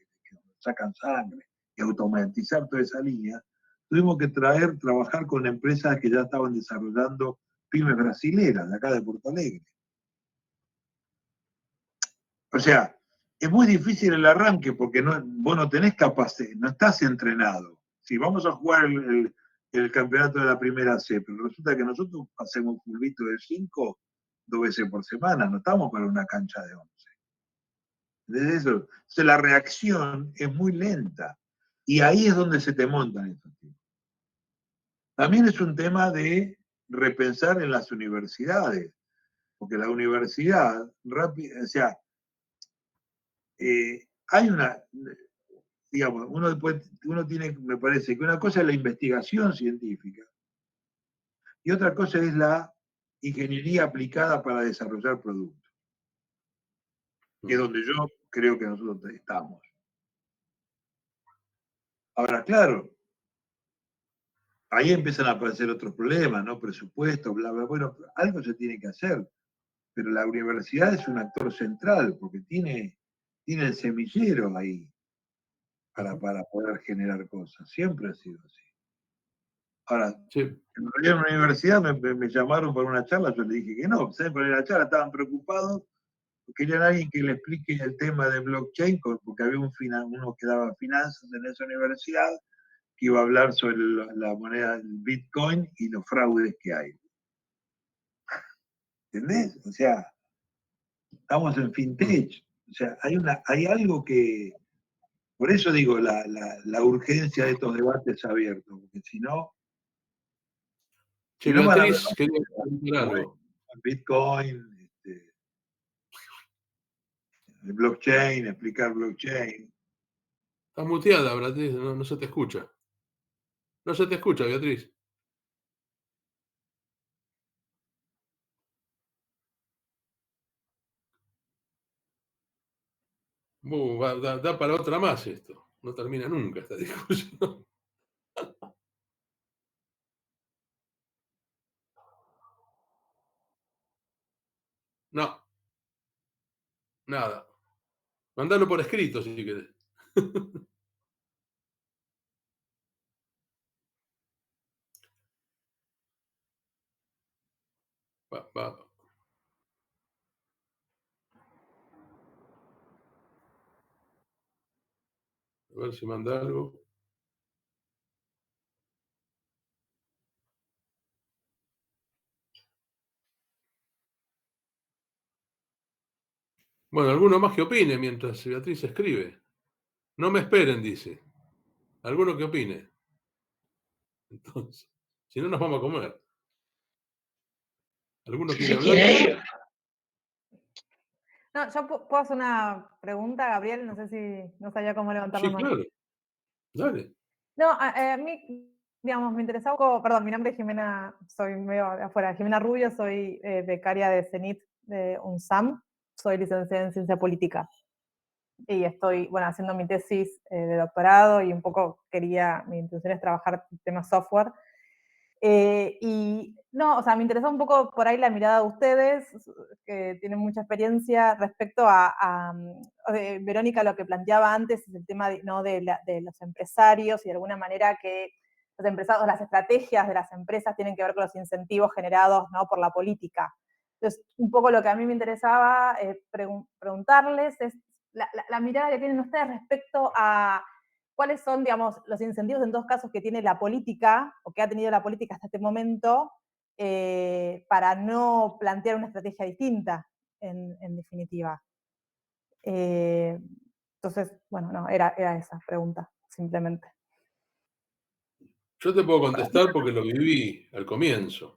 sacan sangre y automatizar toda esa línea, tuvimos que trabajar con empresas que ya estaban desarrollando pymes brasileras de acá de Porto Alegre. O sea, es muy difícil el arranque porque vos no tenés capacidad, no estás entrenado. Si vamos a jugar el campeonato de la primera C, pero resulta que nosotros hacemos fulbito de 5 2 veces por semana, no estamos para una cancha de 11. Desde eso, entonces la reacción es muy lenta. Y ahí es donde se te montan estos tipos. También es un tema de repensar en las universidades, porque la universidad, o sea, hay una, digamos, uno tiene, me parece que una cosa es la investigación científica y otra cosa es la ingeniería aplicada para desarrollar productos, que es donde yo creo que nosotros estamos. Ahora, claro, ahí empiezan a aparecer otros problemas, ¿no? Presupuesto, bla, bla. Bueno, algo se tiene que hacer, pero la universidad es un actor central porque tiene el semillero ahí para poder generar cosas. Siempre ha sido así. Ahora, Sí. en realidad en la universidad me llamaron para una charla, yo le dije que no, ¿saben cuál era la charla? Estaban preocupados, querían alguien que le explique el tema de blockchain, porque había uno que daba finanzas en esa universidad, que iba a hablar sobre la moneda del Bitcoin y los fraudes que hay. ¿Entendés? O sea, estamos en fintech. O sea, hay algo que... Por eso digo la urgencia de estos debates abiertos, porque si no... Sí, Si no van a Beatriz, quería preguntar algo. Bitcoin, el blockchain, explicar blockchain. Estás muteada, Beatriz, no se te escucha. No se te escucha, Beatriz. Da para otra más esto. No termina nunca esta discusión. No, nada. Mandalo por escrito si querés. Va. A ver si manda algo. Bueno, alguno más que opine mientras Beatriz escribe. No me esperen, dice. Alguno que opine. Entonces, si no nos vamos a comer. ¿Alguno Si quiere se hablar? quiere ir, No, yo puedo hacer una pregunta, Gabriel, no sé si no sabía cómo levantar la Sí, mano. claro. Dale. No, a mí, digamos, me interesaba un poco, perdón, mi nombre es Jimena, soy medio de afuera, Jimena Rubio, soy becaria de CENIT de UNSAM, soy licenciada en Ciencia Política y estoy, bueno, haciendo mi tesis de doctorado y un poco mi intención es trabajar temas software. Y no, o sea, me interesaba un poco por ahí la mirada de ustedes, que tienen mucha experiencia respecto Verónica, lo que planteaba antes, es el tema ¿no? de los empresarios y de alguna manera que los empresarios, las estrategias de las empresas tienen que ver con los incentivos generados ¿no? por la política. Entonces, un poco lo que a mí me interesaba preguntarles es la mirada que tienen ustedes respecto a cuáles son, digamos, los incentivos en dos casos que tiene la política, o que ha tenido la política hasta este momento, para no plantear una estrategia distinta, en definitiva. Entonces, bueno, no, era esa pregunta, simplemente. Yo te puedo contestar porque lo viví al comienzo.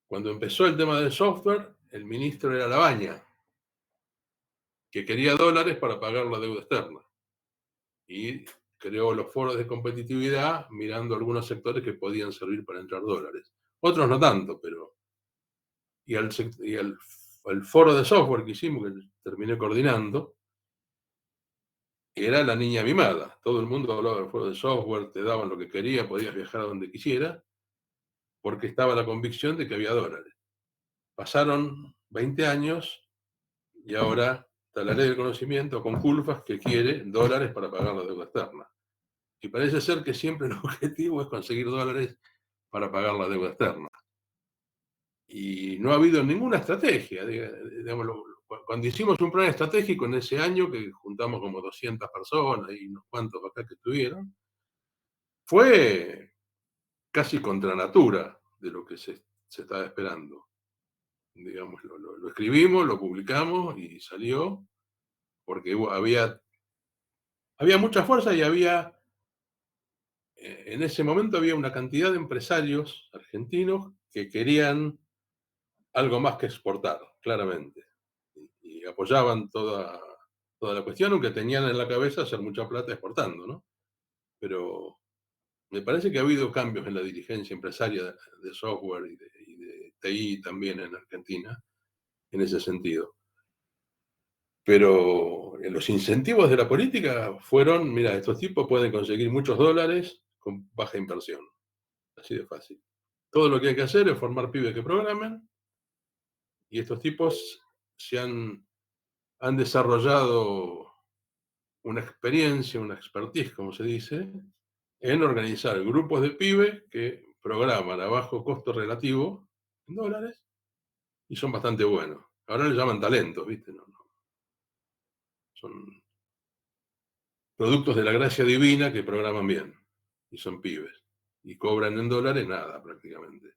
Cuando empezó el tema del software, el ministro era Labaña, que quería dólares para pagar la deuda externa. Y creó los foros de competitividad mirando algunos sectores que podían servir para entrar dólares. Otros no tanto, pero... Y el foro de software que hicimos, que terminé coordinando, era la niña mimada. Todo el mundo hablaba del foro de software, te daban lo que quería, podías viajar a donde quisiera, porque estaba la convicción de que había dólares. Pasaron 20 años y ahora está la ley del conocimiento con Culfas que quiere dólares para pagar la deuda externa. Y parece ser que siempre el objetivo es conseguir dólares para pagar la deuda externa. Y no ha habido ninguna estrategia. Digamos, cuando hicimos un plan estratégico en ese año, que juntamos como 200 personas y unos cuantos acá que estuvieron, fue casi contra natura de lo que se estaba esperando. Digamos, lo escribimos, lo publicamos y salió, porque había mucha fuerza y había en ese momento había una cantidad de empresarios argentinos que querían algo más que exportar, claramente. Y apoyaban toda la cuestión, aunque tenían en la cabeza hacer mucha plata exportando, ¿no? Pero me parece que ha habido cambios en la dirigencia empresaria de software y de TI también en Argentina, en ese sentido. Pero los incentivos de la política fueron, mira, estos tipos pueden conseguir muchos dólares con baja inversión. Así de fácil. Todo lo que hay que hacer es formar pibes que programen, y estos tipos han desarrollado una experiencia, una expertise, como se dice, en organizar grupos de pibes que programan a bajo costo relativo en dólares y son bastante buenos. Ahora le llaman talentos, ¿viste? No. Son productos de la gracia divina que programan bien y son pibes y cobran en dólares nada prácticamente.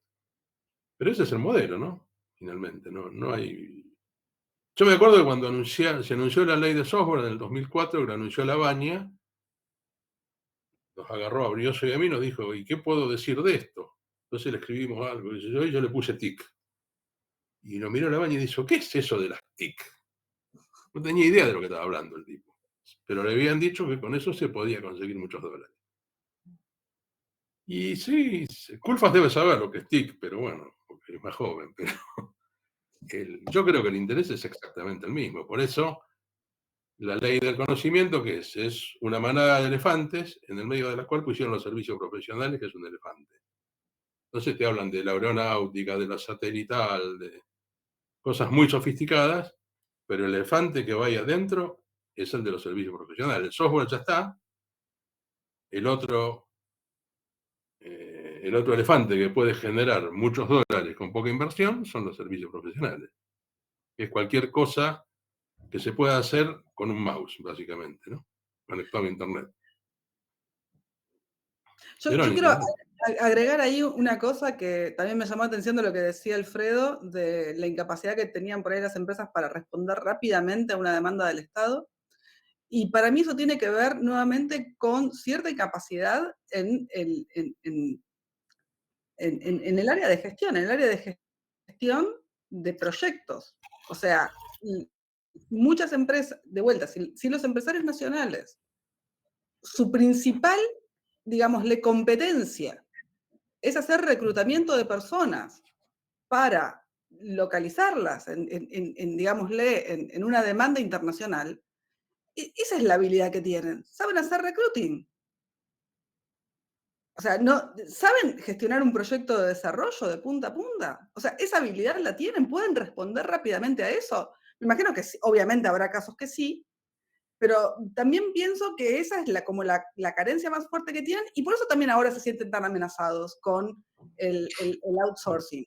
Pero ese es el modelo, ¿no? Finalmente, no hay... Yo me acuerdo que cuando se anunció la ley de software en el 2004, que la anunció la Baña, nos agarró a Brioso y a mí y nos dijo, ¿y qué puedo decir de esto? Entonces le escribimos algo, y yo le puse TIC. Y lo miró la Baña y dijo, ¿qué es eso de las TIC? No tenía idea de lo que estaba hablando el tipo. Pero le habían dicho que con eso se podía conseguir muchos dólares. Y sí, Culfas debe saber lo que es TIC, pero bueno, porque es más joven. Pero yo creo que el interés es exactamente el mismo. Por eso, la ley del conocimiento, que es una manada de elefantes, en el medio de la cual pusieron los servicios profesionales, que es un elefante. Entonces te hablan de la aeronáutica, de la satelital, de cosas muy sofisticadas, pero el elefante que vaya adentro es el de los servicios profesionales. El software ya está, el otro elefante que puede generar muchos dólares con poca inversión son los servicios profesionales. Es cualquier cosa que se pueda hacer con un mouse, básicamente, ¿no? Conectado a internet. Yo quiero agregar ahí una cosa que también me llamó la atención de lo que decía Alfredo, de la incapacidad que tenían por ahí las empresas para responder rápidamente a una demanda del Estado. Y para mí eso tiene que ver nuevamente con cierta incapacidad en el área de gestión, en el área de gestión de proyectos. O sea, muchas empresas, de vuelta, si los empresarios nacionales, su principal, digámosle, competencia es hacer reclutamiento de personas para localizarlas digámosle, en una demanda internacional, esa es la habilidad que tienen. Saben hacer recruiting. O sea, ¿saben gestionar un proyecto de desarrollo de punta a punta? O sea, esa habilidad la tienen, pueden responder rápidamente a eso. Me imagino que sí, obviamente habrá casos que sí, pero también pienso que esa es como la carencia más fuerte que tienen, y por eso también ahora se sienten tan amenazados con el outsourcing.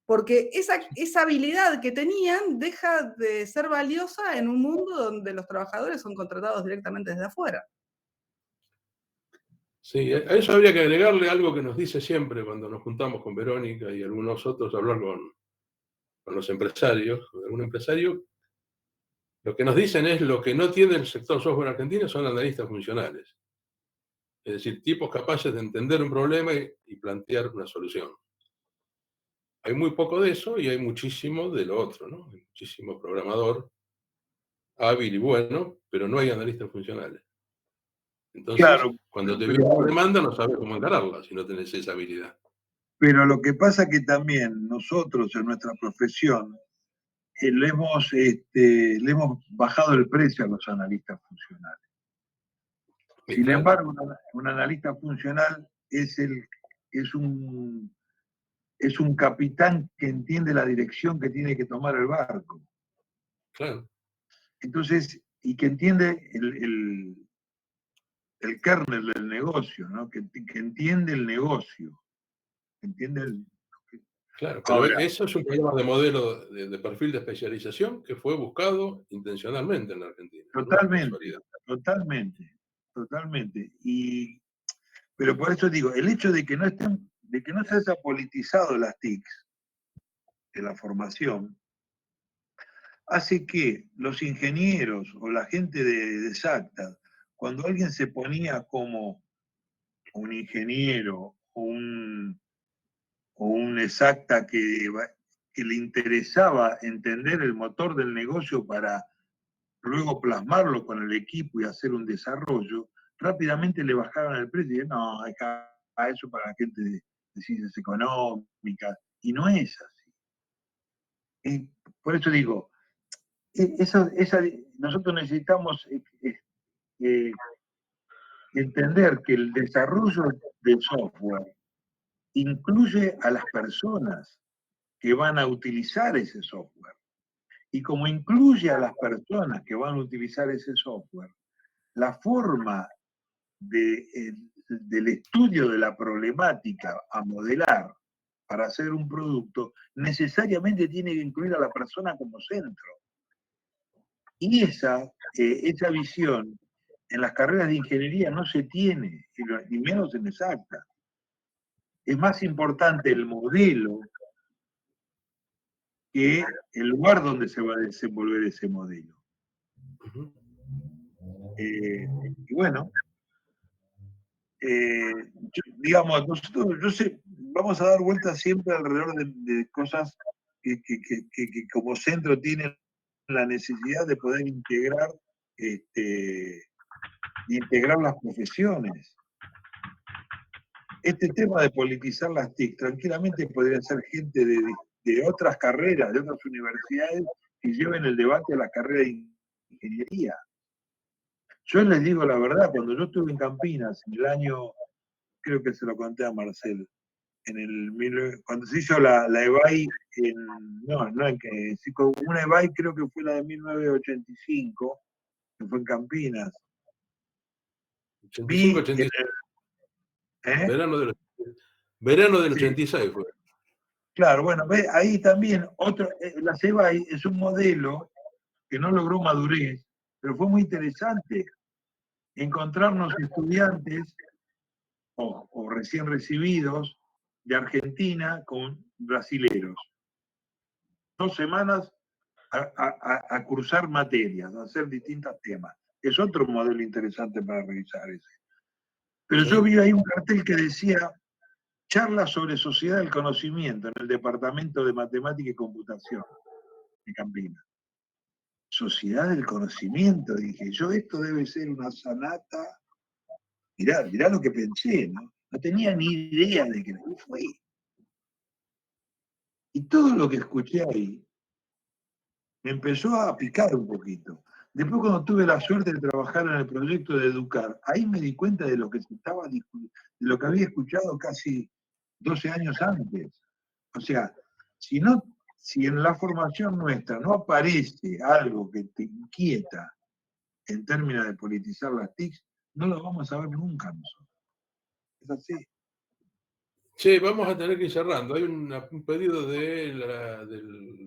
Porque esa habilidad que tenían deja de ser valiosa en un mundo donde los trabajadores son contratados directamente desde afuera. Sí, a eso habría que agregarle algo que nos dice siempre cuando nos juntamos con Verónica y algunos otros a hablar con los empresarios, con algún empresario. Lo que nos dicen es lo que no tiene el sector software argentino son analistas funcionales. Es decir, tipos capaces de entender un problema y plantear una solución. Hay muy poco de eso y hay muchísimo de lo otro, ¿no? Hay muchísimo programador hábil y bueno, pero no hay analistas funcionales. Entonces, claro, cuando te viene una demanda no sabes cómo encararla si no tenés esa habilidad. Pero lo que pasa es que también nosotros en nuestra profesión le hemos bajado el precio a los analistas funcionales. Sin embargo, un analista funcional es un capitán que entiende la dirección que tiene que tomar el barco. Claro. Entonces, y que entiende el kernel del negocio, ¿no? Que entiende el negocio. Entiende el... Claro, pero ahora, eso es un problema de modelo de perfil de especialización que fue buscado intencionalmente en la Argentina. Totalmente. Pero por eso digo, el hecho de que no se haya politizado las TICs de la formación, hace que los ingenieros o la gente de SACTA, cuando alguien se ponía como un ingeniero o un exacta que le interesaba entender el motor del negocio para luego plasmarlo con el equipo y hacer un desarrollo, rápidamente le bajaron el precio y dijeron, no, acá eso para la gente de ciencias económicas, y no es así. Por eso digo, nosotros necesitamos entender que el desarrollo de software incluye a las personas que van a utilizar ese software. Y como incluye a las personas que van a utilizar ese software, la forma del estudio de la problemática a modelar para hacer un producto necesariamente tiene que incluir a la persona como centro. Y esa visión en las carreras de ingeniería no se tiene, ni menos en exacta. Es más importante el modelo que el lugar donde se va a desenvolver ese modelo. Y bueno, digamos, nosotros, yo sé, vamos a dar vueltas siempre alrededor de cosas que como centro tienen la necesidad de poder integrar las profesiones. Este tema de politizar las TIC tranquilamente podría ser gente de otras carreras, de otras universidades, que lleven el debate a la carrera de ingeniería. Yo les digo la verdad, cuando yo estuve en Campinas, en el año, creo que se lo conté a Marcel, cuando se hizo la EBAI, una EBAI creo que fue la de 1985, que fue en Campinas. 85, 86. Verano del 86 fue. Claro, bueno, ahí también la EBAI es un modelo que no logró madurez, pero fue muy interesante encontrarnos estudiantes o recién recibidos de Argentina con brasileros. 2 semanas a cursar materias, a hacer distintos temas. Es otro modelo interesante para revisar ese. Pero yo vi ahí un cartel que decía charla sobre sociedad del conocimiento en el Departamento de Matemática y Computación de Campinas. Sociedad del conocimiento, dije yo, esto debe ser una sanata. Mirá lo que pensé, ¿no? No tenía ni idea de que fue. Y todo lo que escuché ahí me empezó a picar un poquito. Después, cuando tuve la suerte de trabajar en el proyecto de Educar, ahí me di cuenta de lo que se estaba discutiendo, de lo que había escuchado casi 12 años antes. O sea, si en la formación nuestra no aparece algo que te inquieta en términos de politizar las TIC, no lo vamos a ver nunca nosotros. Es así. Sí, vamos a tener que ir cerrando. Hay un pedido de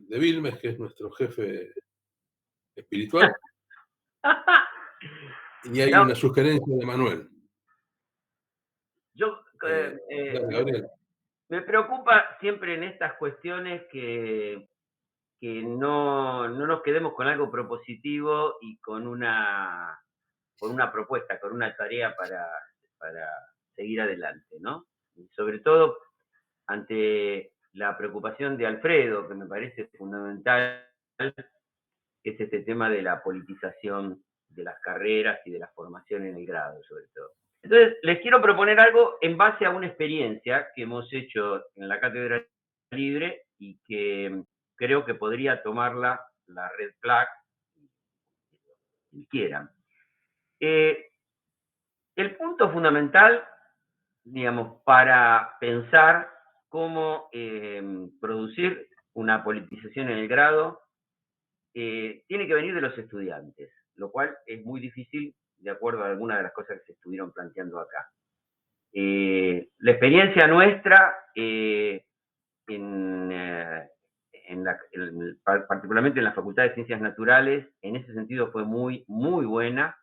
Vilmes, que es nuestro jefe espiritual, y hay una sugerencia de Manuel. Yo, Gabriel. me preocupa siempre en estas cuestiones que no nos quedemos con algo propositivo y con una propuesta, con una tarea para seguir adelante, ¿no? Y sobre todo ante la preocupación de Alfredo, que me parece fundamental, que es este tema de la politización de las carreras y de la formación en el grado, sobre todo. Entonces, les quiero proponer algo en base a una experiencia que hemos hecho en la Cátedra Libre y que creo que podría tomarla la Red Flag, si quieran. El punto fundamental, digamos, para pensar cómo producir una politización en el grado, tiene que venir de los estudiantes, lo cual es muy difícil de acuerdo a algunas de las cosas que se estuvieron planteando acá. La experiencia nuestra, particularmente en la Facultad de Ciencias Naturales, en ese sentido fue muy, muy buena,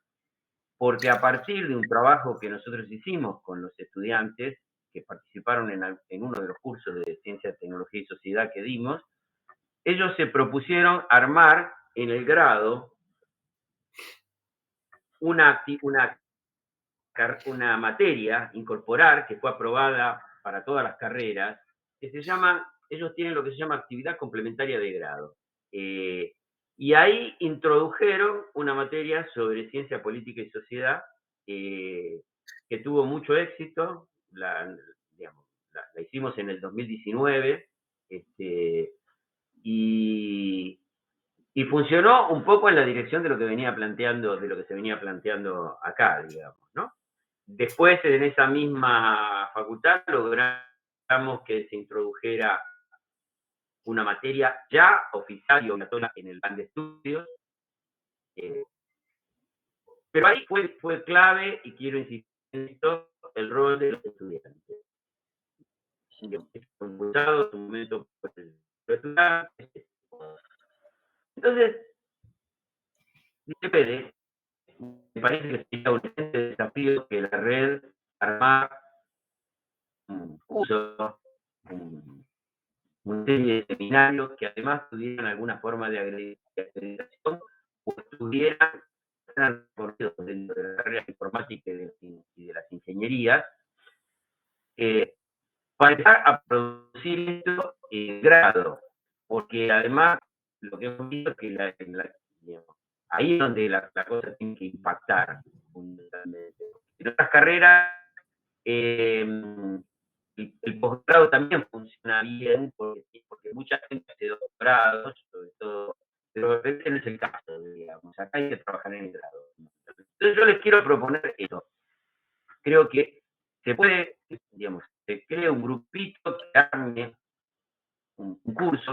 porque a partir de un trabajo que nosotros hicimos con los estudiantes que participaron en uno de los cursos de Ciencia, Tecnología y Sociedad que dimos, ellos se propusieron armar en el grado una una materia, incorporar, que fue aprobada para todas las carreras, que se llama, ellos tienen lo que se llama actividad complementaria de grado. Y ahí introdujeron una materia sobre ciencia política y sociedad que tuvo mucho éxito, la hicimos en el 2019, y funcionó un poco en la dirección de lo que venía planteando, de lo que se venía planteando acá, digamos, ¿no? Después, en esa misma facultad, logramos que se introdujera una materia ya oficial y obligatoria en el plan de estudios. Pero ahí fue clave, y quiero insistir en esto, el rol de los estudiantes. Fue impulsado en su momento por el estudiante. Entonces, depende, me parece que sería un excelente desafío que la red armar un curso, una serie de seminarios que además tuvieran alguna forma de acreditación o estuvieran reconocidos dentro de la carrera de informática y de las ingenierías, para empezar a producir esto en grado, porque además lo que hemos visto es que ahí es donde la cosa tiene que impactar fundamentalmente. En otras carreras, el posgrado también funciona bien, porque mucha gente hace doctorados, sobre todo, pero ese no es el caso, digamos. Acá hay que trabajar en el grado. Entonces yo les quiero proponer esto. Creo que se puede, digamos, se crea un grupito que arme un curso